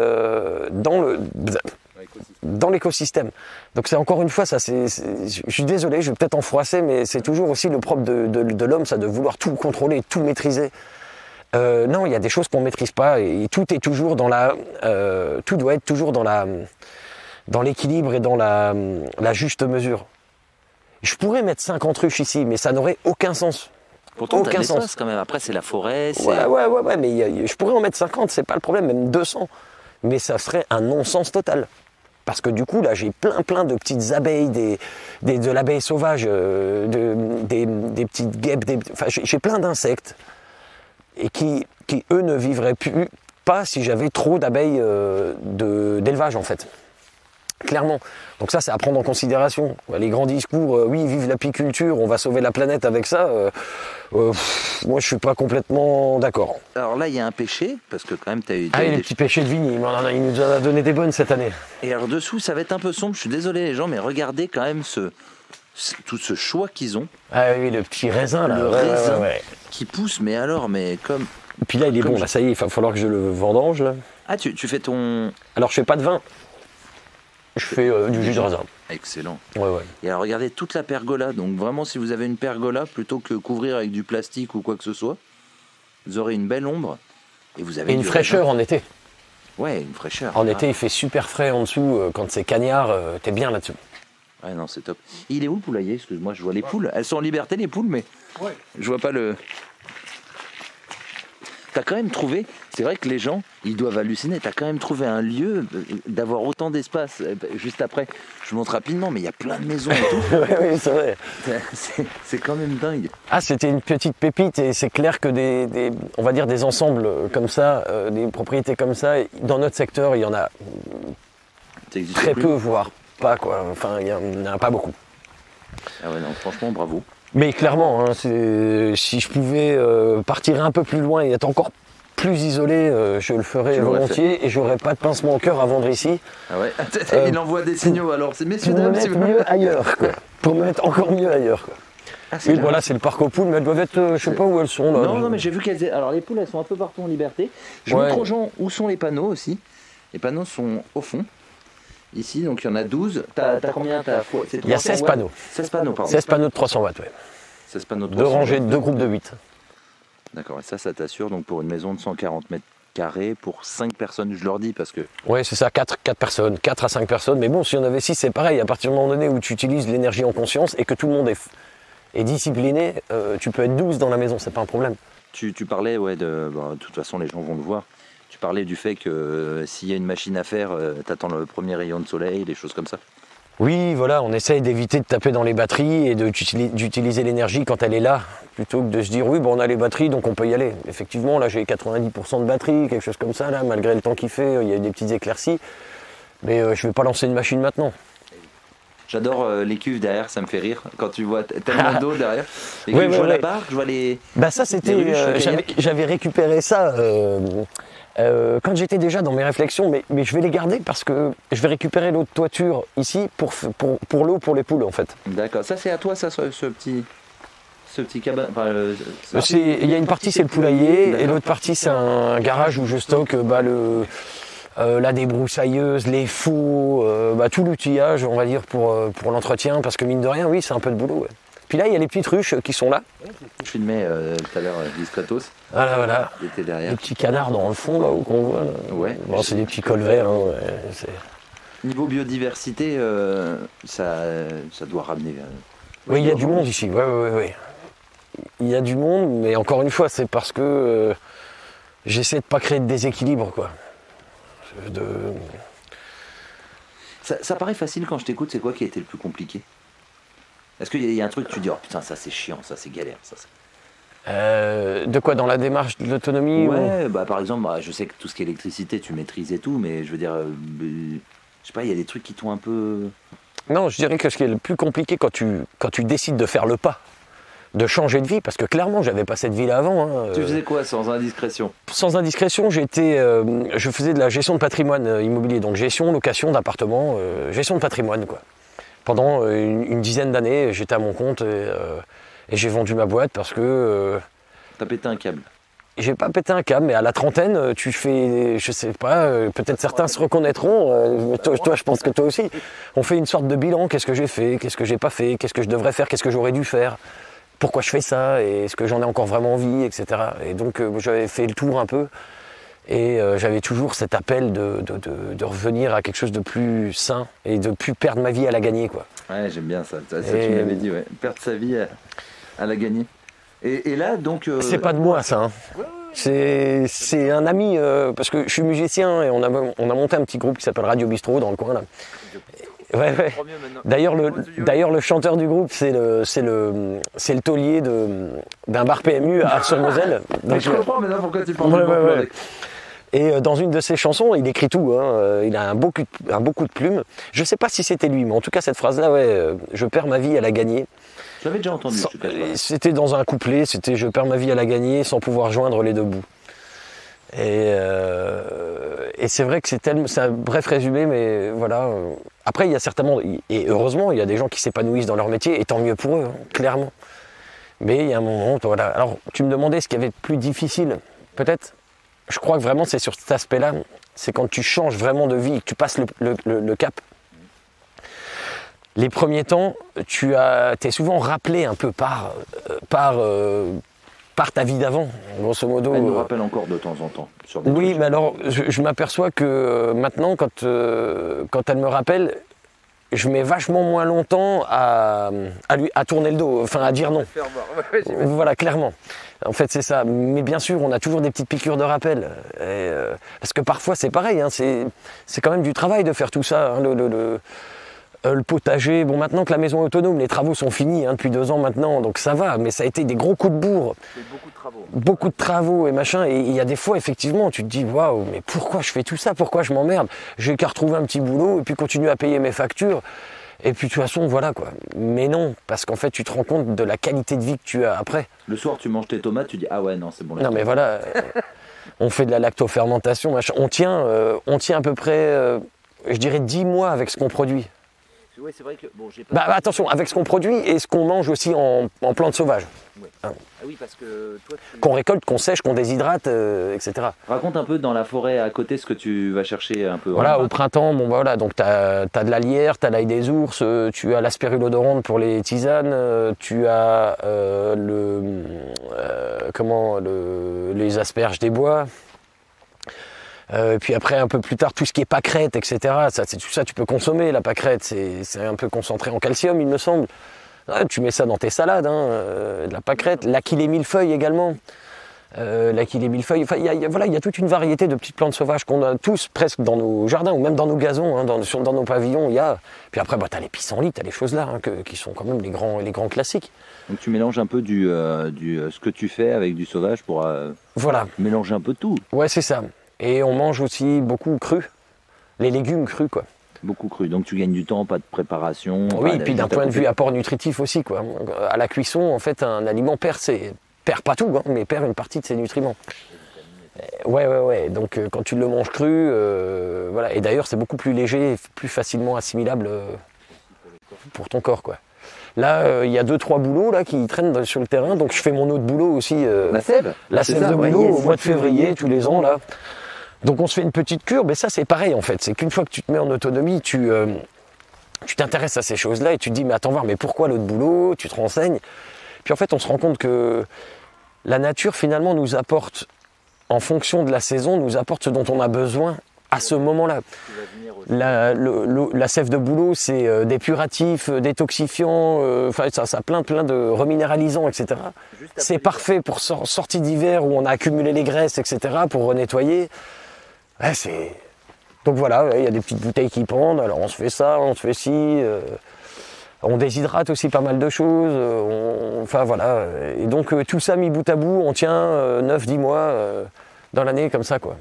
dans l'écosystème. Donc c'est encore une fois, je suis désolé, je vais peut-être en froisser, mais c'est toujours aussi le propre de l'homme, ça de vouloir tout contrôler, tout maîtriser. Non, il y a des choses qu'on ne maîtrise pas et tout est toujours tout doit être toujours dans l'équilibre et dans la juste mesure. Je pourrais mettre 50 ruches ici, mais ça n'aurait aucun sens. Pourtant, aucun sens quand même. Après, c'est la forêt. Ouais, mais je pourrais en mettre 50, c'est pas le problème, même 200. Mais ça serait un non-sens total. Parce que du coup, là, j'ai plein de petites abeilles, de l'abeille sauvage, des petites guêpes, j'ai plein d'insectes. Et qui, eux, ne vivraient pas si j'avais trop d'abeilles d'élevage, en fait. Clairement. Donc ça, c'est à prendre en considération. Les grands discours, oui, vive l'apiculture, on va sauver la planète avec ça, moi, je suis pas complètement d'accord. Alors là, il y a un pêché, parce que quand même, tu as eu... Ah, les petits pêchés de vigne, il nous en a donné des bonnes cette année. Et alors, dessous, ça va être un peu sombre, je suis désolé les gens, mais regardez quand même tout ce choix qu'ils ont. Ah oui, le petit raisin, là. Le raisin qui pousse, mais comme... Et puis là, il est bon, là, ça y est, il va falloir que je le vendange, là. Ah, tu fais ton... Alors, je fais pas de vin. Je fais du jus de raisin. Excellent. Ouais. Et alors regardez toute la pergola. Donc vraiment, si vous avez une pergola, plutôt que couvrir avec du plastique ou quoi que ce soit, vous aurez une belle ombre et vous avez une fraîcheur raisin. En été. Ouais, une fraîcheur. En été, il fait super frais en dessous. Quand c'est cagnard, t'es bien là-dessus. Ouais, non, c'est top. Il est où le poulailler? Excuse-moi, je vois les poules. Elles sont en liberté, les poules, mais je vois pas le... t'as quand même trouvé, c'est vrai que les gens, ils doivent halluciner, t'as quand même trouvé un lieu d'avoir autant d'espace. Juste après, je montre rapidement, mais il y a plein de maisons et tout. Oui, c'est vrai. C'est quand même dingue. Ah, c'était une petite pépite et c'est clair que on va dire des ensembles comme ça, des propriétés comme ça, dans notre secteur, il y en a très peu, voire pas, quoi. Enfin, il n'y en a pas beaucoup. Ah ouais, non, franchement, bravo. Mais clairement, hein, si je pouvais partir un peu plus loin et être encore plus isolé, je le ferais volontiers et j'aurais pas de pincement au cœur à vendre ici. Ah ouais. Il envoie des signaux alors, c'est messieurs pour dames. Me mettre mieux ailleurs, quoi. Pour me mettre encore mieux ailleurs, quoi. Ah, Oui, voilà, c'est le parc aux poules, mais elles doivent être, je sais pas où elles sont là. Non, mais j'ai vu qu'elles. Alors les poules, elles sont un peu partout en liberté. Je montre aux gens où sont les panneaux aussi. Les panneaux sont au fond. Ici, donc il y en a 12. T'as combien? Il y a 16 panneaux. 16 panneaux, pardon. 16 panneaux de 300 watts, ouais. 16 panneaux de 2 rangées, 2 groupes de 8. D'accord, et ça t'assure donc pour une maison de 140 mètres carrés pour 5 personnes, je leur dis parce que. Ouais, c'est ça, 4 personnes, 4 à 5 personnes. Mais bon, si on avait 6, c'est pareil. À partir du moment donné où tu utilises l'énergie en conscience et que tout le monde est discipliné, tu peux être 12 dans la maison, c'est pas un problème. Tu parlais, ouais, de toute façon, les gens vont le voir. Tu parlais du fait que s'il y a une machine à faire, t'attends le premier rayon de soleil, des choses comme ça. Oui, voilà, on essaye d'éviter de taper dans les batteries et d'utiliser l'énergie quand elle est là, plutôt que de se dire oui, bon, on a les batteries donc on peut y aller. Effectivement, là j'ai 90% de batterie, quelque chose comme ça, là, malgré le temps qu'il fait, il y a eu des petites éclaircies, mais je vais pas lancer une machine maintenant. J'adore les cuves derrière, ça me fait rire. Quand tu vois tellement d'eau derrière. Les ouais, cuves, je vois ouais. la barre, je vois les. Bah ça c'était, j'avais récupéré ça quand j'étais déjà dans mes réflexions, mais je vais les garder parce que je vais récupérer l'eau de toiture ici pour l'eau pour les poules en fait. D'accord, ça c'est à toi ça, ce petit cabane. Enfin, il y a une partie c'est le poulailler et l'autre partie c'est un garage où je stocke la débroussailleuse, les faux, tout l'outillage on va dire pour l'entretien parce que mine de rien oui c'est un peu de boulot. Ouais. Puis là, il y a les petites ruches qui sont là. Je filmais tout à l'heure discretos. Voilà. Qui était derrière. Les petits canards dans le fond, là, où qu'on voit. Là. Ouais. Bon, c'est des petits colverts. Hein, Niveau biodiversité, ça doit ramener. Oui, il y a du monde ici. Oui. Il y a du monde, mais encore une fois, c'est parce que j'essaie de ne pas créer de déséquilibre, quoi. Ça paraît facile quand je t'écoute, c'est quoi qui a été le plus compliqué ? Est-ce qu'il y a un truc que tu dis, oh putain, ça c'est chiant, ça c'est galère, ça c'est... De quoi, dans la démarche de l'autonomie Ouais, par exemple, je sais que tout ce qui est électricité, tu maîtrises et tout, mais je veux dire, je sais pas, il y a des trucs qui t'ont un peu... Non, je dirais que ce qui est le plus compliqué quand tu décides de faire le pas, de changer de vie, parce que clairement, j'avais pas cette vie-là avant. Hein, tu faisais quoi, sans indiscrétion ? Sans indiscrétion, je faisais de la gestion de patrimoine immobilier, donc gestion, location d'appartements, gestion de patrimoine, quoi. Pendant une dizaine d'années, j'étais à mon compte et j'ai vendu ma boîte parce que... T'as pété un câble ? J'ai pas pété un câble, mais à la trentaine, tu fais, je sais pas, peut-être certains se reconnaîtront, toi je pense que toi aussi. On fait une sorte de bilan, qu'est-ce que j'ai fait, qu'est-ce que j'ai pas fait, qu'est-ce que je devrais faire, qu'est-ce que j'aurais dû faire, pourquoi je fais ça, et est-ce que j'en ai encore vraiment envie, etc. Et donc j'avais fait le tour un peu. Et j'avais toujours cet appel de revenir à quelque chose de plus sain et de plus perdre ma vie à la gagner, quoi. Ouais, j'aime bien ça. Ça tu m'avais dit, ouais. Perdre sa vie à la gagner. Et là, donc... C'est pas de moi, ça. Hein. C'est un ami, parce que je suis musicien et on a monté un petit groupe qui s'appelle Radio Bistrot dans le coin, là. Ouais. D'ailleurs, le chanteur du groupe, c'est le taulier d'un bar PMU à Ars-sur-Moselle. Je comprends maintenant pourquoi tu parles de Et dans une de ses chansons, il écrit tout, hein, il a un beau coup de plume. Je ne sais pas si c'était lui, mais en tout cas cette phrase-là, je perds ma vie à la gagner. Je l'avais déjà entendu. C'était dans un couplet, c'était je perds ma vie à la gagner sans pouvoir joindre les deux bouts. Et c'est vrai que c'est un bref résumé, mais voilà. Après, il y a certainement, et heureusement, il y a des gens qui s'épanouissent dans leur métier, et tant mieux pour eux, hein, clairement. Mais il y a un moment, voilà. Alors, tu me demandais ce qui avait de plus difficile, peut-être. Je crois que vraiment c'est sur cet aspect-là, c'est quand tu changes vraiment de vie, que tu passes le cap. Les premiers temps, tu es souvent rappelé un peu par ta vie d'avant, grosso modo. Elle nous rappelle encore de temps en temps. Oui, mais alors je m'aperçois que maintenant, quand elle me rappelle, je mets vachement moins longtemps à tourner le dos, enfin à dire non. Voilà, clairement. En fait, c'est ça. Mais bien sûr, on a toujours des petites piqûres de rappel. Parce que parfois, c'est pareil, hein, c'est quand même du travail de faire tout ça. Hein, le potager, bon, maintenant que la maison est autonome, les travaux sont finis hein, depuis 2 ans maintenant, donc ça va, mais ça a été des gros coups de bourre. C'est beaucoup de travaux. Beaucoup de travaux et machin, et il y a des fois, effectivement, tu te dis, waouh, mais pourquoi je fais tout ça? Pourquoi je m'emmerde? J'ai qu'à retrouver un petit boulot et puis continuer à payer mes factures. Et puis de toute façon, voilà quoi. Mais non, parce qu'en fait, tu te rends compte de la qualité de vie que tu as après. Le soir, tu manges tes tomates, tu dis ah ouais, non, c'est bon. Non, mais voilà, on fait de la lactofermentation, machin. On tient à peu près, je dirais 10 mois avec ce qu'on produit. Ouais, c'est vrai que bon, j'ai pas. Attention, avec ce qu'on produit et ce qu'on mange aussi en plantes sauvages. Ouais. Ah oui, parce que toi, qu'on récolte, qu'on sèche, qu'on déshydrate, etc. Raconte un peu dans la forêt à côté ce que tu vas chercher un peu. Voilà, au printemps, bon voilà, donc tu as de la lierre, tu as l'ail des ours, tu as l'aspirulodorante pour les tisanes, tu as les asperges des bois. Puis après, un peu plus tard, tout ce qui est pâquerette, etc. Tout ça, tu peux consommer. La pâquerette, c'est un peu concentré en calcium, il me semble. Tu mets ça dans tes salades, hein, de la pâquerette. L'achillée millefeuille également. L'achillée millefeuille. Enfin, il y a toute une variété de petites plantes sauvages qu'on a tous presque dans nos jardins ou même dans nos gazons, hein, dans nos pavillons. Puis après, tu as les pissenlits, tu as les choses là, hein, qui sont quand même les grands classiques. Donc tu mélanges un peu ce que tu fais avec du sauvage pour mélanger un peu tout. Ouais, c'est ça. Et on mange aussi beaucoup cru, les légumes crus, quoi. Beaucoup cru, donc tu gagnes du temps, pas de préparation. Oui, et puis d'un point de vue apport nutritif aussi, quoi. À la cuisson, en fait, un aliment perd pas tout, hein, mais perd une partie de ses nutriments. Ouais. Donc quand tu le manges cru, voilà. Et d'ailleurs, c'est beaucoup plus léger et plus facilement assimilable pour ton corps, quoi. Là, il y a 2-3 boulots là, qui traînent sur le terrain, donc je fais mon autre boulot aussi. La sève de boulot au mois de février, tous les ans, là. Donc on se fait une petite cure, mais ça c'est pareil en fait, c'est qu'une fois que tu te mets en autonomie, tu t'intéresses à ces choses-là et tu te dis mais attends voir, mais pourquoi l'autre boulot? Tu te renseignes. Puis en fait on se rend compte que la nature finalement nous apporte, en fonction de la saison, nous apporte ce dont on a besoin à ce moment-là. La sève de bouleau, c'est dépuratif, détoxifiant, ça a plein de reminéralisants, etc. C'est parfait pour sortie d'hiver où on a accumulé les graisses, etc., pour renettoyer. Ouais, donc voilà, il y a des petites bouteilles qui pendent, alors on se fait ça, on se fait ci, on déshydrate aussi pas mal de choses, enfin voilà. Et donc tout ça mis bout à bout, on tient 9-10 mois dans l'année comme ça, quoi.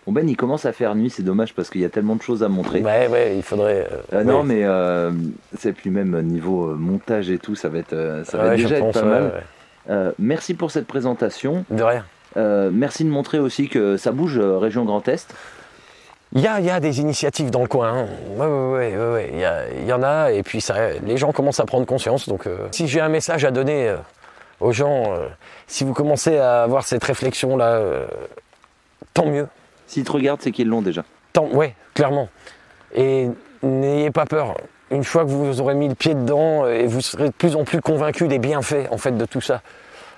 Bon Ben, il commence à faire nuit, c'est dommage parce qu'il y a tellement de choses à montrer. Ouais, il faudrait... non, mais c'est puis même niveau montage et tout, ça va déjà être pas mal. Ouais. Merci pour cette présentation. De rien. Merci de montrer aussi que ça bouge, région Grand Est. Il y a des initiatives dans le coin. Hein. Ouais. Il y en a, et puis les gens commencent à prendre conscience. Donc, si j'ai un message à donner aux gens, si vous commencez à avoir cette réflexion-là, tant mieux. S'ils te regardent, c'est qu'ils l'ont déjà. Ouais, clairement. Et n'ayez pas peur. Une fois que vous aurez mis le pied dedans, et vous serez de plus en plus convaincu des bienfaits en fait de tout ça.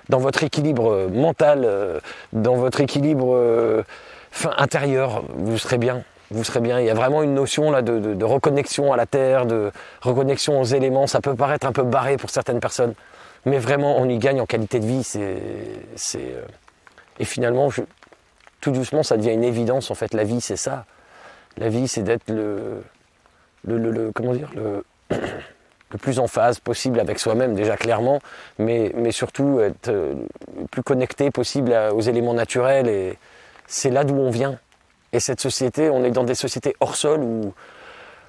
Dans votre équilibre mental, dans votre équilibre intérieur, vous serez bien. Il y a vraiment une notion là de reconnexion à la terre, de reconnexion aux éléments. Ça peut paraître un peu barré pour certaines personnes, mais vraiment on y gagne en qualité de vie. Et finalement, tout doucement, ça devient une évidence. En fait, la vie, c'est ça. La vie, c'est d'être le plus en phase possible avec soi-même, déjà clairement, mais surtout être le plus connecté possible aux éléments naturels. Et c'est là d'où on vient. Et cette société, on est dans des sociétés hors sol où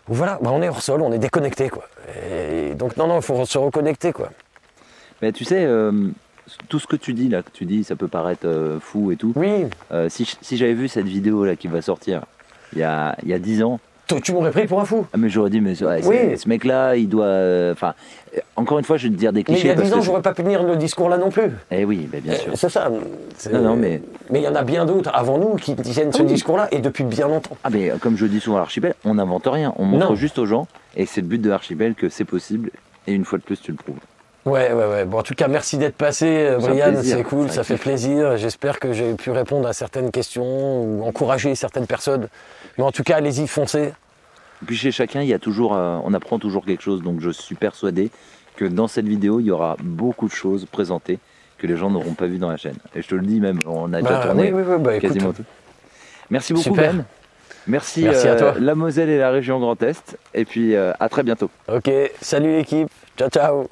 voilà, on est hors sol, on est déconnecté, quoi. Et donc non, il faut se reconnecter, quoi. Mais tu sais, tout ce que tu dis là, ça peut paraître fou et tout. Oui. Si j'avais vu cette vidéo là qui va sortir il y a 10 ans. Tu m'aurais pris pour un fou. Ah, mais j'aurais dit, mais ce mec-là, il doit. Encore une fois, je vais te dire des clichés. Mais il y a 10 ans, j'aurais pas pu tenir le discours là non plus. Eh oui, bien sûr. C'est ça. Non, mais il y en a bien d'autres avant nous qui tiennent ce discours-là et depuis bien longtemps. Ah, mais comme je dis souvent à l'Archipel, on n'invente rien. On montre juste aux gens. Et c'est le but de l'Archipel que c'est possible. Et une fois de plus, tu le prouves. Ouais. Bon, en tout cas, merci d'être passé, Brian. C'est cool, ça fait plaisir. J'espère que j'ai pu répondre à certaines questions ou encourager certaines personnes. Mais en tout cas, allez-y, foncez. Et puis chez chacun, il y a toujours, on apprend toujours quelque chose. Donc je suis persuadé que dans cette vidéo, il y aura beaucoup de choses présentées que les gens n'auront pas vues dans la chaîne. Et je te le dis même, on a déjà tourné quasiment tout. Merci beaucoup Super. Ben. Merci à toi. la Moselle et la région Grand Est. Et puis à très bientôt. Ok, salut l'équipe. Ciao, ciao.